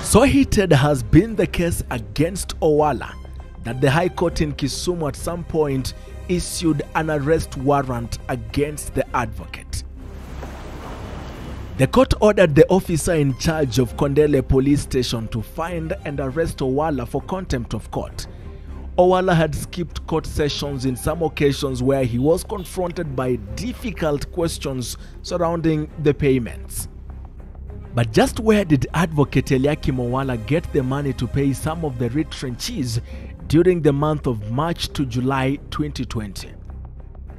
S1: So heated has been the case against Owala that the High Court in Kisumu at some point issued an arrest warrant against the advocate. The court ordered the officer in charge of Kondele police station to find and arrest Owala for contempt of court. Owala had skipped court sessions in some occasions where he was confronted by difficult questions surrounding the payments. But just where did advocate Eliakim Owala get the money to pay some of the retrenchees during the month of March to July 2020?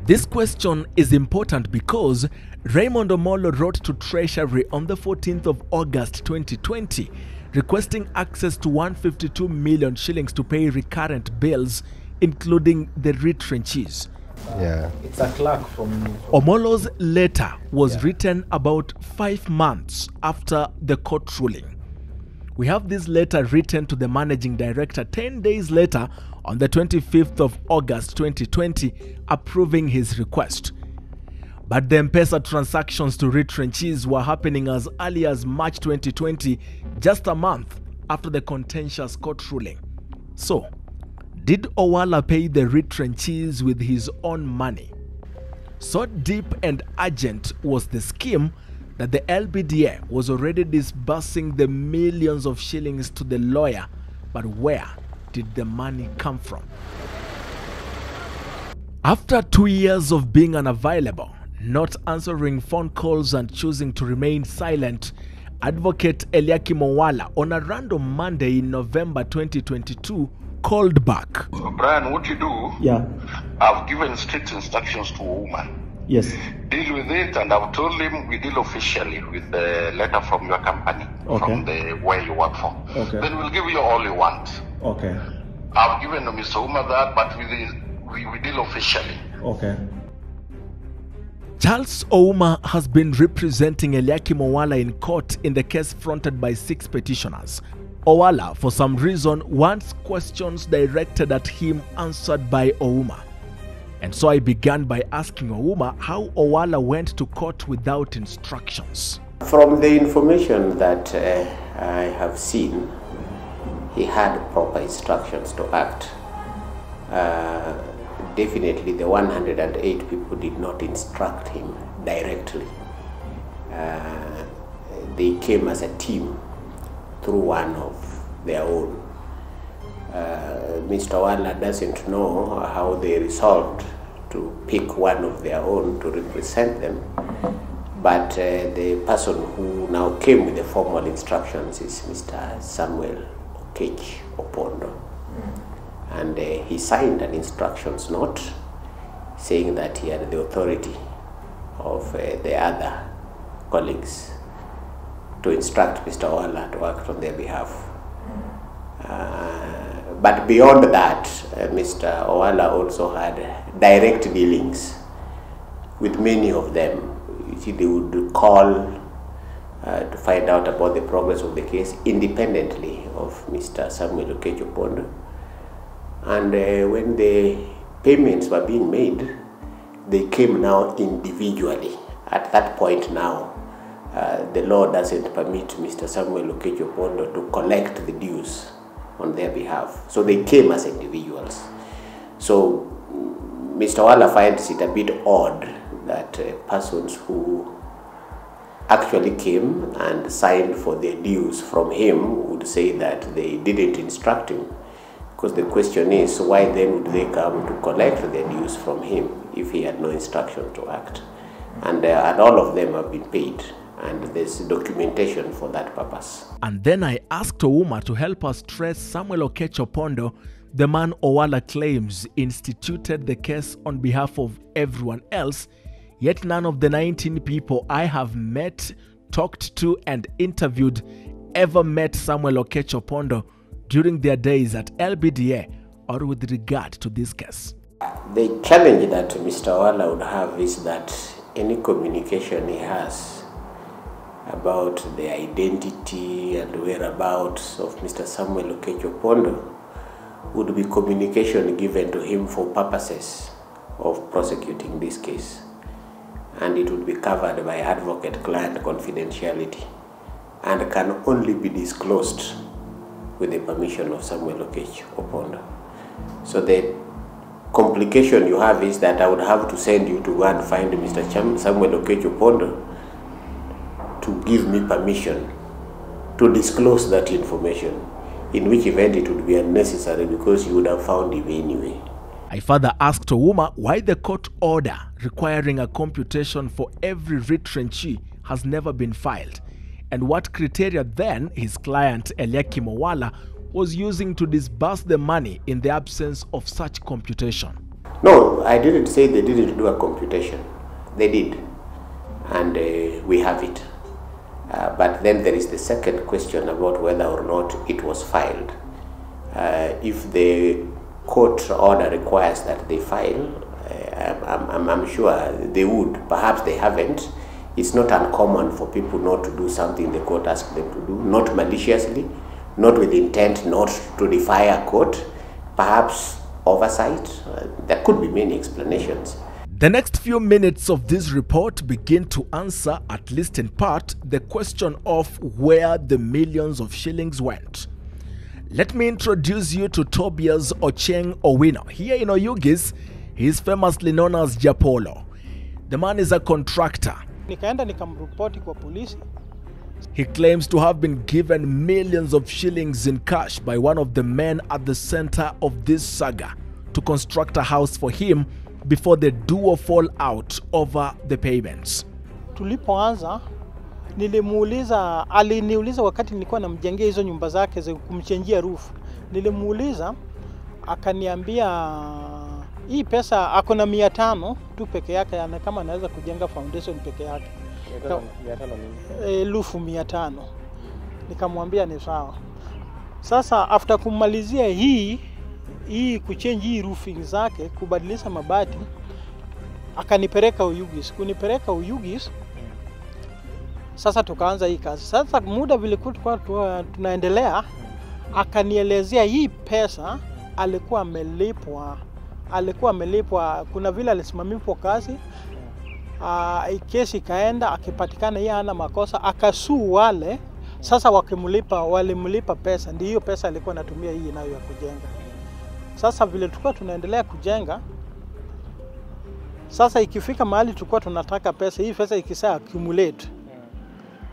S1: This question is important because Raymond Omolo wrote to Treasury on the 14th of August 2020 requesting access to 152 million shillings to pay recurrent bills, including the retrenchees.
S15: Yeah.
S17: It's a clerk from
S1: Omolo's letter was written about 5 months after the court ruling. We have this letter written to the managing director 10 days later on the 25th of August 2020 approving his request. But the M-Pesa transactions to retrenchees were happening as early as March 2020, just a month after the contentious court ruling. So, did Owala pay the retrenchees with his own money? So deep and urgent was the scheme that the LBDA was already disbursing the millions of shillings to the lawyer, but where did the money come from? After 2 years of being unavailable, not answering phone calls and choosing to remain silent, advocate Eliakim Owala on a random Monday in November 2022 called back.
S18: Brian, what you do?
S17: Yeah.
S18: I've given strict instructions to a woman.
S17: Yes.
S18: Deal with it, and I've told him we deal officially with the letter from your company, from the where you work for.
S17: Okay.
S18: Then we'll give you all you want.
S17: Okay.
S18: I've given Mr. Uma that, but we deal officially.
S17: Okay.
S1: Charles Ouma has been representing Eliakim Owala in court in the case fronted by 6 petitioners. Owala, for some reason, wants questions directed at him answered by Ouma. And so I began by asking Ouma how Owala went to court without instructions.
S19: From the information that I have seen, he had proper instructions to act. Definitely the 108 people did not instruct him directly. They came as a team through one of their own. Mr. Owala doesn't know how they resolved to pick one of their own to represent them, but the person who now came with the formal instructions is Mr. Samuel Okech Opondo. And he signed an instructions note saying that he had the authority of the other colleagues to instruct Mr. Owala to act on their behalf. But beyond that, Mr. Owala also had direct dealings with many of them. You see, they would call to find out about the progress of the case independently of Mr. Samuel Okecho Pondo. And when the payments were being made, they came now individually. At that point now, the law doesn't permit Mr. Samuel Okecho Pondo to collect the dues on their behalf. So they came as individuals. So Mr. Owala finds it a bit odd that persons who actually came and signed for their dues from him would say that they didn't instruct him. Because the question is, why then would they come to collect their dues from him if he had no instruction to act? And all of them have been paid. And there's documentation for that purpose.
S1: And then I asked Ouma to help us trace Samuel Okecho Pondo, the man Owala claims instituted the case on behalf of everyone else, yet none of the 19 people I have met, talked to, and interviewed ever met Samuel Okecho Pondo during their days at LBDA or with regard to this case.
S19: The challenge that Mr. Owala would have is that any communication he has about the identity and whereabouts of Mr. Samuel Okecho Pondo would be communication given to him for purposes of prosecuting this case. And it would be covered by advocate-client confidentiality and can only be disclosed with the permission of Samuel Okecho Pondo. So the complication you have is that I would have to send you to go and find Mr. Samuel Okecho Pondo to give me permission to disclose that information, in which event it would be unnecessary because you would have found him anyway.
S1: I further asked Ouma why the court order requiring a computation for every retrenchee has never been filed, and what criteria then his client Eliakim Owala was using to disburse the money in the absence of such computation.
S19: No, I didn't say they didn't do a computation. They did, and we have it. But then there is the second question about whether or not it was filed. If the court order requires that they file, I'm sure they would. Perhaps they haven't. It's not uncommon for people not to do something the court asks them to do, not maliciously, not with intent not to defy a court, perhaps oversight. There could be many explanations.
S1: The next few minutes of this report begin to answer, at least in part, the question of where the millions of shillings went. Let me introduce you to Tobias Ocheng Owino. Here in Oyugis, he is famously known as Japolo. The man is a contractor.
S16: Nikaenda nikamripoti kwa polisi.
S1: He claims to have been given millions of shillings in cash by one of the men at the center of this saga to construct a house for him before the duo fall out over the payments.
S16: Tulipoanza aliniuliza wakati nilikuwa namjengea hizo nyumba zake za kumchenjia roof. Nilimuuliza akaniambia hii pesa ako na 500 tu peke yake, yana kama anaweza kujenga foundation peke yake. 500. Nikamwambia ni sawa. Sasa after kumalizia hii kuchange hii roofing zake, kubadilisha mabati, akanipeleka Oyugis. Kunipeleka Oyugis, sasa tukaanza hii kazi. Sasa muda vile kulikuwa tunaendelea, akanielezea hii pesa alikuwa amelipwa, kuna vile alisimamishwa kazi, kesi ikaenda, akipatikana yeye hana makosa, akasuu wale. Sasa walimlipa pesa, ndio hiyo pesa alikuwa anatumia hii nayo ya kujenga. Sasa vile tulikuwa tunaendelea kujenga, sasa ikifika mahali tulikuwa tunataka pesa, hii pesa ikisa accumulate.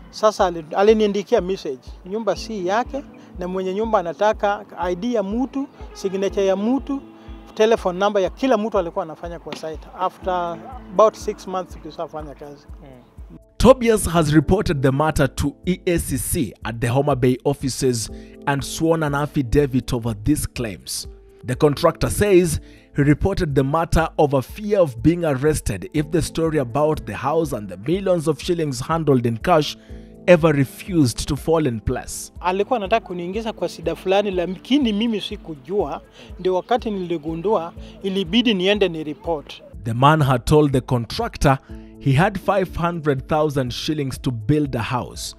S16: Sasa aliniandikia message, nyumba si yake na mwenye nyumba anataka ID ya mtu, signature ya mtu, telephone number ya kila mtu alikuwa anafanya kwa site. After about 6 months tukishafanya kazi.
S1: Tobias has reported the matter to EACC at the Homa Bay offices and sworn an affidavit over these claims. The contractor says he reported the matter over fear of being arrested if the story about the house and the millions of shillings handled in cash ever refused to fall in place.
S17: Alikuwa anataka kuniingiza kwa shida fulani, lakini mimi sikujua. Ndio wakati niligundua, ilibidi niende ni report.
S1: The man had told the contractor he had 500,000 shillings to build a house.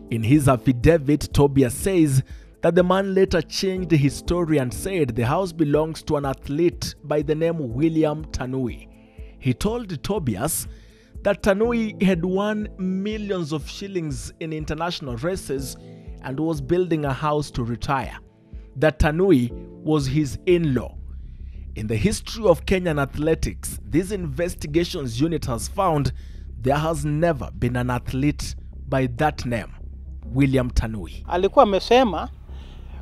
S1: In his affidavit, Tobias says that the man later changed his story and said the house belongs to an athlete by the name William Tanui. He told Tobias that Tanui had won millions of shillings in international races and was building a house to retire. That Tanui was his in-law. In the history of Kenyan athletics, this investigations unit has found there has never been an athlete by that name, William Tanui.
S17: Alikuwa amesema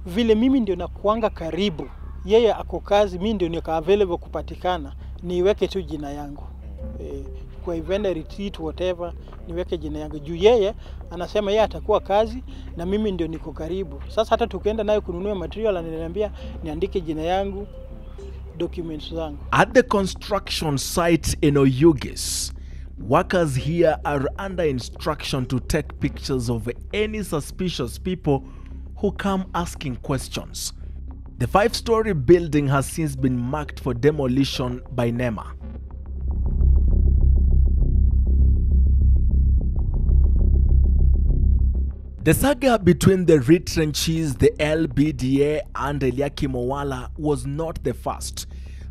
S17: vile mimi ndio nakuanga karibu, yeye ako kazi, mimi ndio nika available kupatikana, niweke tu jina yangu. Kwa event retreat whatever, niweke jina yangu. Juu yeye anasema yeye atakuwa kazi na mimi ndio niko karibu. Sasa hata tukienda nayo kununua material ananiambia niandike jina yangu, documents zangu.
S1: At the construction site in Oyugis, workers here are under instruction to take pictures of any suspicious people who come asking questions. The 5-story building has since been marked for demolition by NEMA. The saga between the retrenchees, the LBDA and Eliakim Owala was not the first.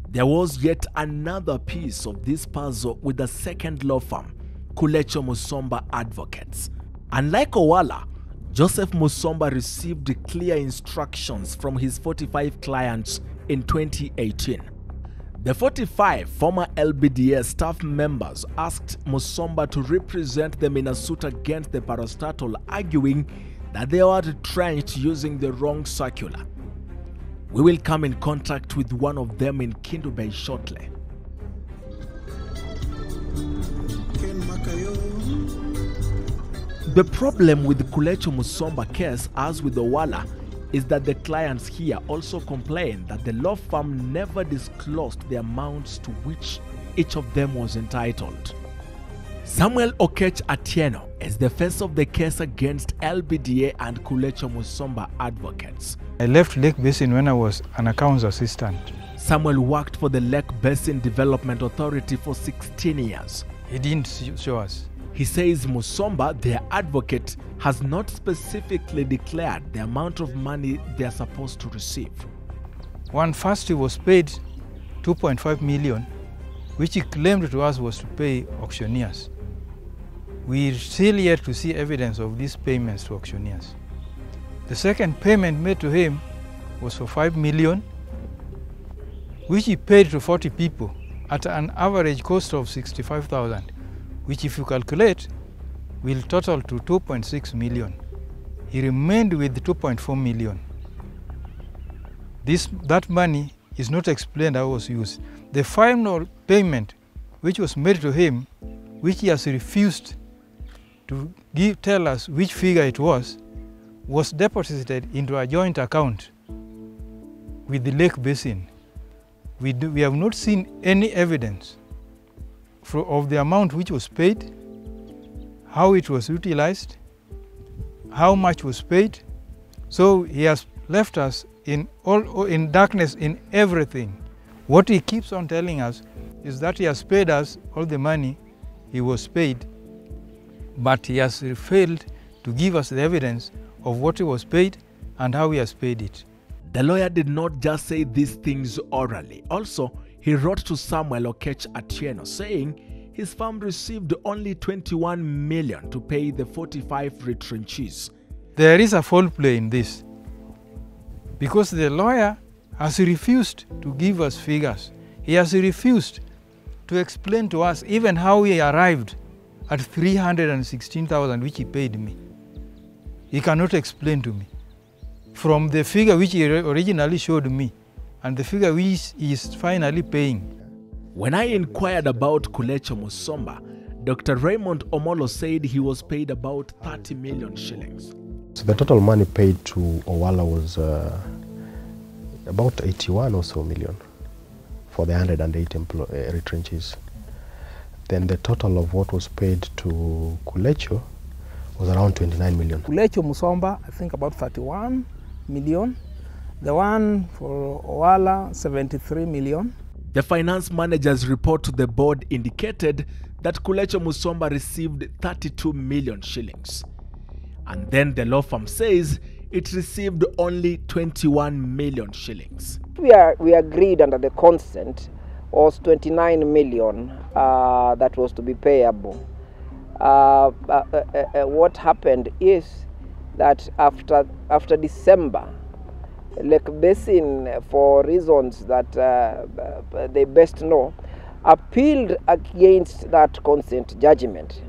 S1: There was yet another piece of this puzzle with the second law firm, Kulecho Musomba Advocates. Unlike Owala, Joseph Musomba received clear instructions from his 45 clients in 2018. The 45 former LBDA staff members asked Musomba to represent them in a suit against the parastatal, arguing that they were retrenched using the wrong circular. We will come in contact with one of them in Kindu Bay shortly. The problem with the Kulecho Musomba case, as with the Owala, is that the clients here also complain that the law firm never disclosed the amounts to which each of them was entitled. Samuel Okech Atieno is the face of the case against LBDA and Kulecho Musomba Advocates.
S3: I left Lake Basin when I was an accounts assistant.
S1: Samuel worked for the Lake Basin Development Authority for 16 years.
S3: He didn't show us.
S1: He says Musomba, their advocate, has not specifically declared the amount of money they are supposed to receive.
S3: First he was paid 2.5 million, which he claimed to us was to pay auctioneers. We still yet to see evidence of these payments to auctioneers. The second payment made to him was for 5 million, which he paid to 40 people at an average cost of 65,000, which if you calculate will total to 2.6 million. He remained with 2.4 million. That money is not explained how it was used. The final payment which was made to him, which he has refused to tell us which figure it was deposited into a joint account with the Lake Basin. We have not seen any evidence of the amount which was paid, how it was utilized, how much was paid. So he has left us in darkness in everything. What he keeps on telling us is that he has paid us all the money he was paid, but he has failed to give us the evidence of what he was paid and how he has paid it.
S1: The lawyer did not just say these things orally. Also, he wrote to Samuel Okech Atieno saying his firm received only 21 million to pay the 45 retrenchees.
S3: There is a foul play in this because the lawyer has refused to give us figures. He has refused to explain to us even how he arrived at 316,000 which he paid me. He cannot explain to me. From the figure which he originally showed me and the figure which he is finally paying.
S1: When I inquired about Kulecho Musomba, Dr. Raymond Omolo said he was paid about 30 million shillings.
S15: So the total money paid to Owala was about 81 or so million for the 108 retrenchees. Then the total of what was paid to Kulecho was around 29 million.
S16: Kulecho Musomba, I think about 31 million. The one for Owala, 73 million.
S1: The finance manager's report to the board indicated that Kulecho Musomba received 32 million shillings. And then the law firm says it received only 21 million shillings.
S20: We agreed under the consent was 29 million that was to be payable. What happened is that after December, Lake Basin, for reasons that they best know, appealed against that consent judgment.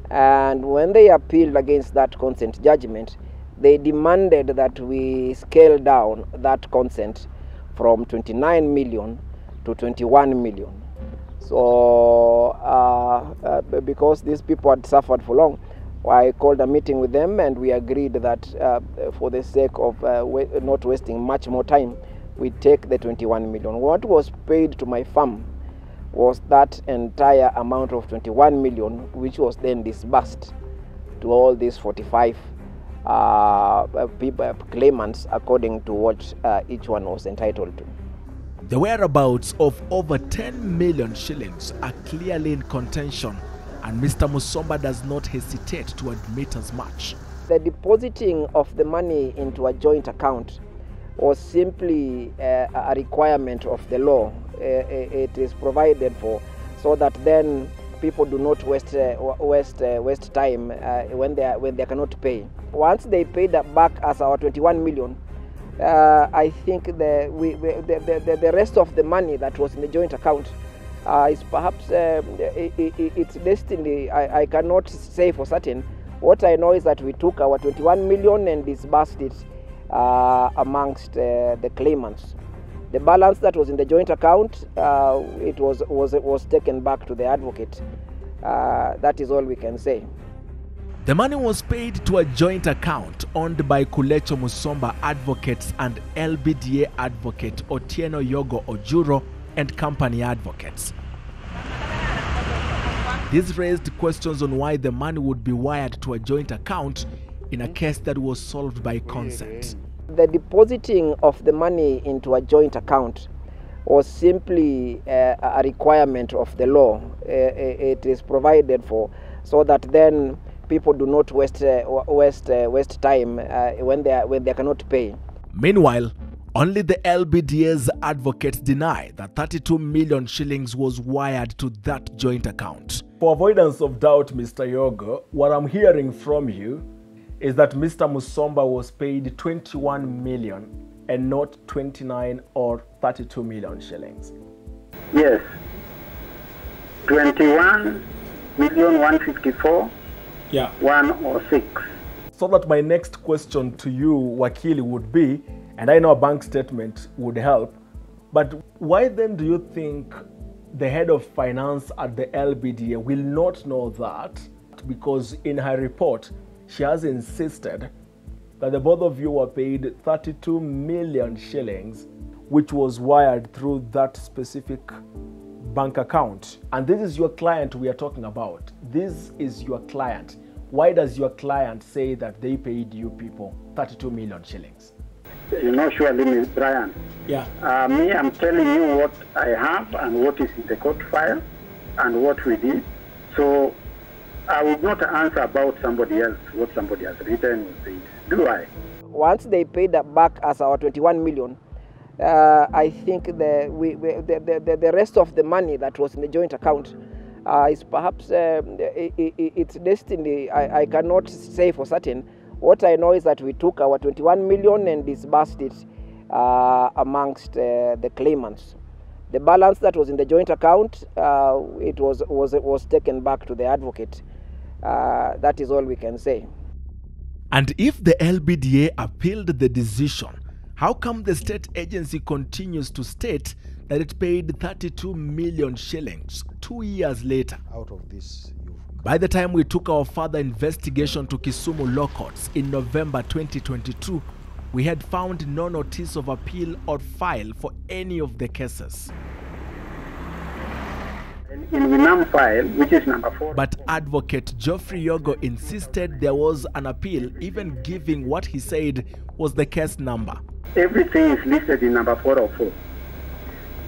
S20: And when they appealed against that consent judgment, they demanded that we scale down that consent from 29 million to 21 million. So because these people had suffered for long, I called a meeting with them and we agreed that for the sake of not wasting much more time, we take the 21 million. What was paid to my firm was that entire amount of 21 million, which was then disbursed to all these 45 claimants according to what each one was entitled to.
S1: The whereabouts of over 10 million shillings are clearly in contention, and Mr. Musomba does not hesitate to admit as much.
S20: The depositing of the money into a joint account was simply a requirement of the law. It is provided for so that then people do not waste time when they cannot pay. Once they pay that back as our 21 million, I think the rest of the money that was in the joint account is perhaps its destiny. I cannot say for certain. What I know is that we took our 21 million and disbursed it amongst the claimants. The balance that was in the joint account, it was taken back to the advocate. That is all we can say.
S1: The money was paid to a joint account owned by Kulecho Musomba Advocates and LBDA advocate Otieno Yogo Ojuro and company advocates. This raised questions on why the money would be wired to a joint account in a case that was solved by consent.
S20: The depositing of the money into a joint account was simply a requirement of the law. It is provided for so that then people do not waste time when they cannot pay.
S1: Meanwhile, only the LBDA's advocates deny that 32 million shillings was wired to that joint account.
S8: For avoidance of doubt, Mr. Yogo, what I'm hearing from you is that Mr. Musomba was paid 21 million and not 29 or 32 million shillings.
S21: Yes. 21 million 154.
S8: Yeah.
S21: 106.
S8: So that my next question to you, Wakili, would be, and I know a bank statement would help, but why then do you think the head of finance at the LBDA will not know that? Because in her report, she has insisted that the both of you were paid 32 million shillings, which was wired through that specific bank account. And this is your client we are talking about. This is your client. Why does your client say that they paid you people 32 million shillings?
S21: You know, surely, Ms. Brian.
S8: Yeah.
S21: Me, I'm telling you what I have and what is in the court file and what we did. So I would not answer about somebody else, what somebody has written or said. Do I?
S20: Once they paid that back as our 21 million, I think the rest of the money that was in the joint account is perhaps its destiny. I cannot say for certain. What I know is that we took our 21 million and disbursed it amongst the claimants. The balance that was in the joint account, it was taken back to the advocate. That is all we can say.
S1: And if the LBDA appealed the decision, how come the state agency continues to state that it paid 32 million shillings 2 years later?
S15: Out of this,
S1: by the time we took our further investigation to Kisumu law courts in November 2022, we had found no notice of appeal or file for any of the cases.
S21: in Winam file, which is number 4.
S1: But Advocate Geoffrey Yogo insisted there was an appeal, even giving what he said was the case number.
S21: Everything is listed in number 404.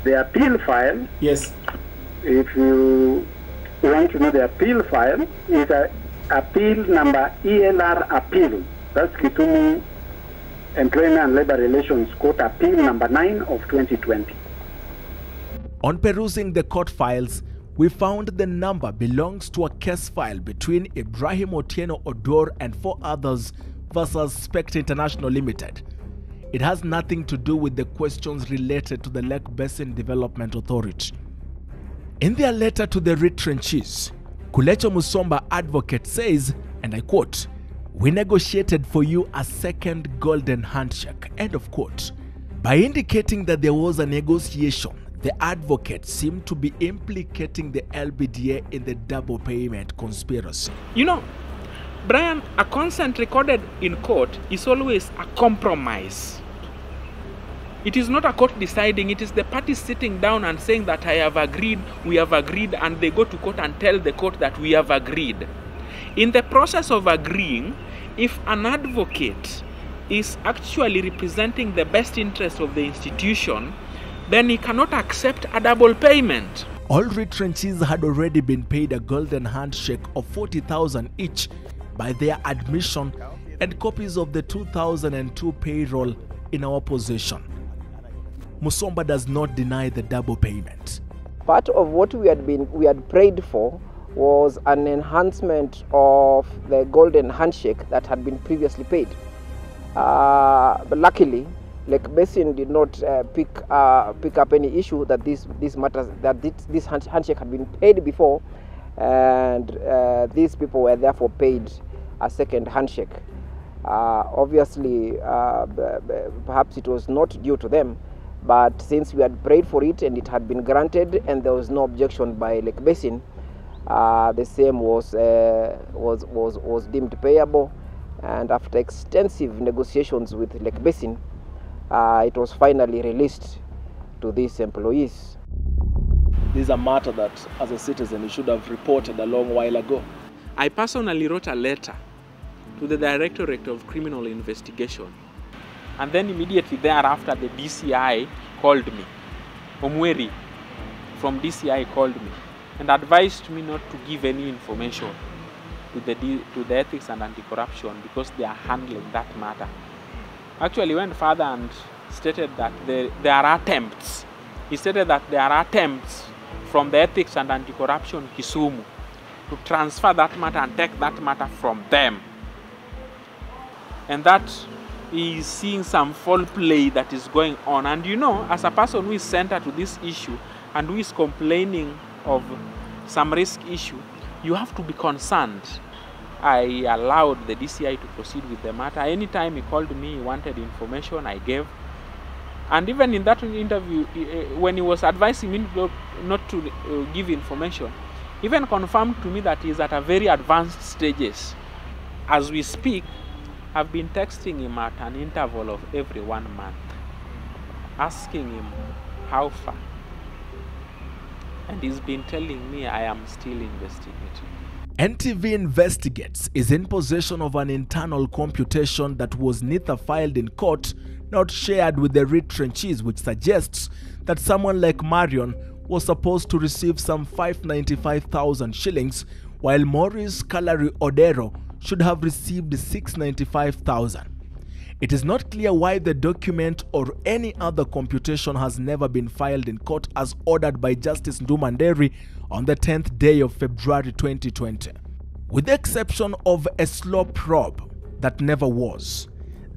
S21: The appeal file,
S8: yes.
S21: If you want to know the appeal file, is a appeal number ELR appeal. That's Kisumu Employment and Labor Relations Court appeal number 9 of 2020.
S1: On perusing the court files, we found the number belongs to a case file between Ibrahim Otieno Odor and 4 others versus Spectre International Limited. It has nothing to do with the questions related to the Lake Basin Development Authority. In their letter to the retrenchees, Kulecho Musomba Advocate says, and I quote, "We negotiated for you a second golden handshake," end of quote. By indicating that there was a negotiation, the advocate seemed to be implicating the LBDA in the double payment conspiracy.
S11: You know, Brian, a consent recorded in court is always a compromise. It is not a court deciding, it is the parties sitting down and saying that I have agreed, we have agreed, and they go to court and tell the court that we have agreed. In the process of agreeing, if an advocate is actually representing the best interest of the institution, then he cannot accept a double payment.
S1: All retrenchees had already been paid a golden handshake of 40,000 each by their admission and copies of the 2002 payroll in our possession. Musomba does not deny the double payment.
S20: Part of what we had prayed for was an enhancement of the golden handshake that had been previously paid. But luckily, Lake Basin did not pick up any issue that this handshake had been paid before, and these people were therefore paid a second handshake. Obviously, perhaps it was not due to them, but since we had prayed for it and it had been granted and there was no objection by Lake Basin, the same was deemed payable, and after extensive negotiations with Lake Basin, it was finally released to these employees.
S8: This is a matter that, as a citizen, you should have reported a long while ago.
S11: I personally wrote a letter to the Directorate of Criminal Investigation, and then immediately thereafter the DCI called me. Omweri from DCI called me and advised me not to give any information to the Ethics and Anti-Corruption because they are handling that matter. Actually went further and stated that there are attempts. He stated that there are attempts from the Ethics and Anti-Corruption Kisumu to transfer that matter and take that matter from them. And that is seeing some foul play that is going on. And you know, as a person who is centered to this issue and who is complaining of some risk issue, you have to be concerned. I allowed the DCI to proceed with the matter. Anytime he called me, he wanted information, I gave. And even in that interview, when he was advising me not to give information, even confirmed to me that he is at a very advanced stages. As we speak, I've been texting him at an interval of every 1 month, asking him how far. And he's been telling me I am still investigating.
S1: NTV Investigates is in possession of an internal computation that was neither filed in court nor shared with the retrenchees, which suggests that someone like Marion was supposed to receive some 595,000 shillings, while Maurice Kalari Odero should have received 695,000. It is not clear why the document or any other computation has never been filed in court as ordered by Justice Ndumanderi on the 10th day of February 2020. With the exception of a slow probe that never was,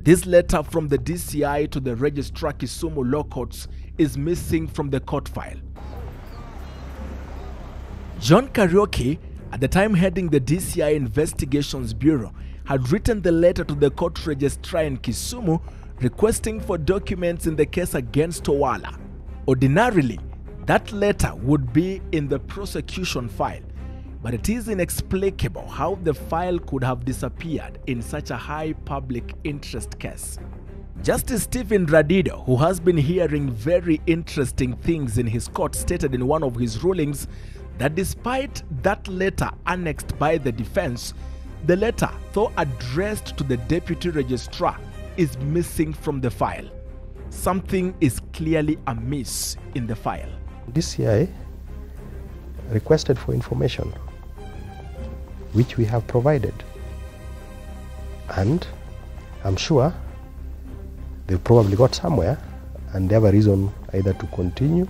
S1: this letter from the DCI to the Registrar Kisumu Law Courts is missing from the court file. John Karaoke, at the time heading the DCI Investigations Bureau, had written the letter to the court registrar in Kisumu requesting for documents in the case against Towala. Ordinarily, that letter would be in the prosecution file, but it is inexplicable how the file could have disappeared in such a high public interest case. Justice Stephen Radido, who has been hearing very interesting things in his court, stated in one of his rulings that despite that letter annexed by the defense, the letter, though addressed to the deputy registrar, is missing from the file. Something is clearly amiss in the file.
S15: DCI requested for information, which we have provided. And I'm sure they probably got somewhere and they have a reason either to continue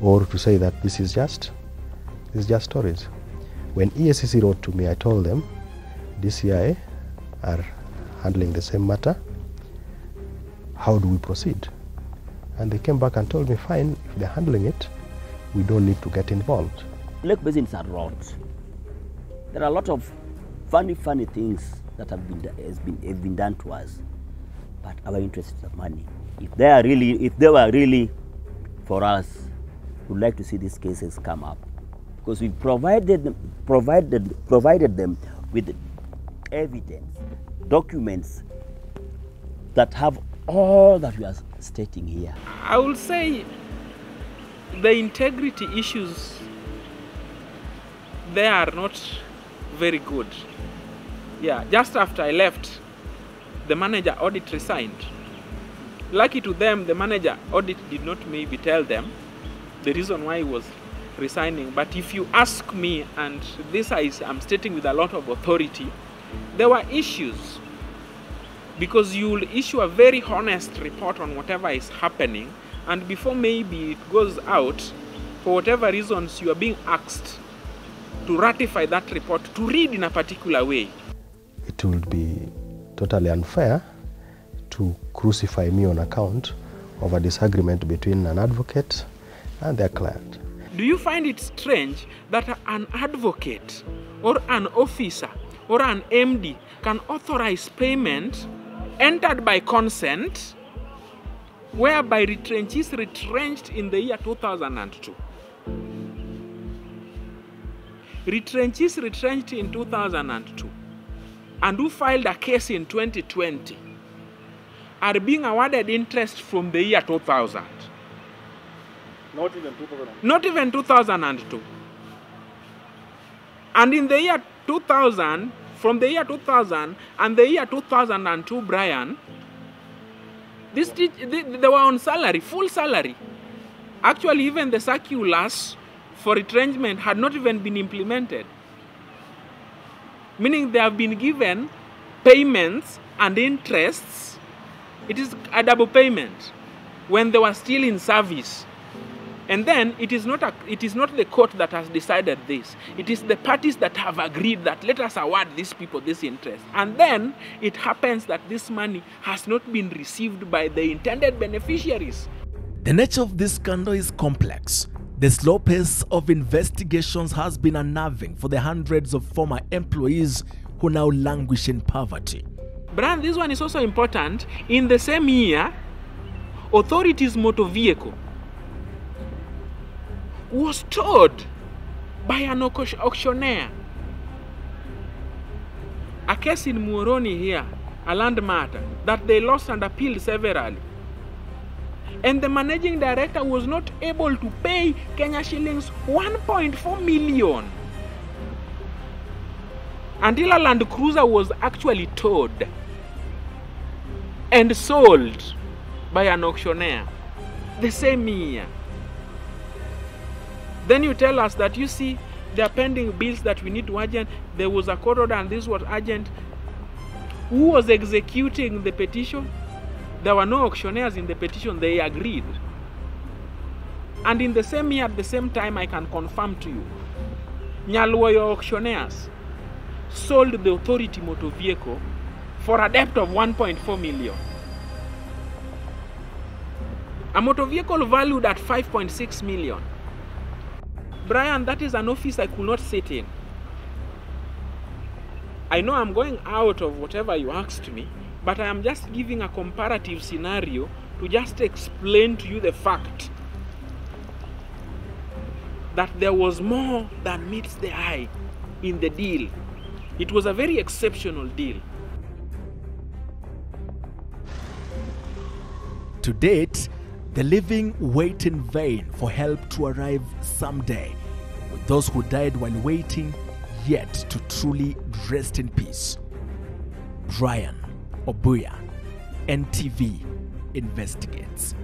S15: or to say that this is just stories. When EACC wrote to me, I told them DCI are handling the same matter. How do we proceed? And they came back and told me, fine, if they're handling it, we don't need to get involved.
S5: Lake basins are rot. There are a lot of funny things that have been done to us, but our interest is the money. If they were really for us, we'd like to see these cases come up, because we provided them with evidence, documents that have all that we are stating here.
S11: I will say the integrity issues, they are not very good. Yeah, just after I left, the manager audit resigned. Lucky to them, the manager audit did not maybe tell them the reason why he was resigning. But if you ask me, and this I'm stating with a lot of authority, there were issues, because you will issue a very honest report on whatever is happening, and before maybe it goes out, for whatever reasons you are being asked to ratify that report, to read in a particular way.
S15: It would be totally unfair to crucify me on account of a disagreement between an advocate and their client.
S11: Do you find it strange that an advocate or an officer or an MD can authorize payment entered by consent, whereby retrenchees retrenched in the year 2002? Retrenchees retrenched in 2002 and who filed a case in 2020 are being awarded interest from the year 2000.
S8: Not even 2000.
S11: Not even 2002. And in the year 2000, from the year 2000 and the year 2002, Brian, they were on salary, full salary. Actually, even the circulars for retrenchment had not even been implemented. Meaning they have been given payments and interests. It is a double payment when they were still in service. And then it is not the court that has decided this. It is the parties that have agreed that let us award these people this interest. And then it happens that this money has not been received by the intended beneficiaries.
S1: The nature of this scandal is complex. The slow pace of investigations has been unnerving for the hundreds of former employees who now languish in poverty.
S11: Brian, this one is also important. In the same year, authorities' motor vehicle was towed by an auctioneer. A case in Muhoroni here, a land matter, that they lost and appealed severally. And the managing director was not able to pay Kenya shillings 1.4 million until a Land Cruiser was actually towed and sold by an auctioneer the same year. Then you tell us that, you see, there are pending bills that we need to urgent. There was a court order and this was urgent. Who was executing the petition? There were no auctioneers in the petition. They agreed. And in the same year, at the same time, I can confirm to you, Nyalwoyo auctioneers sold the authority motor vehicle for a debt of 1.4 million. A motor vehicle valued at 5.6 million. Brian, that is an office I could not sit in. I know I'm going out of whatever you asked me, but I am just giving a comparative scenario to just explain to you the fact that there was more than meets the eye in the deal. It was a very exceptional deal.
S1: To date, the living wait in vain for help to arrive someday, those who died while waiting yet to truly rest in peace. Brian Obuya, NTV investigates.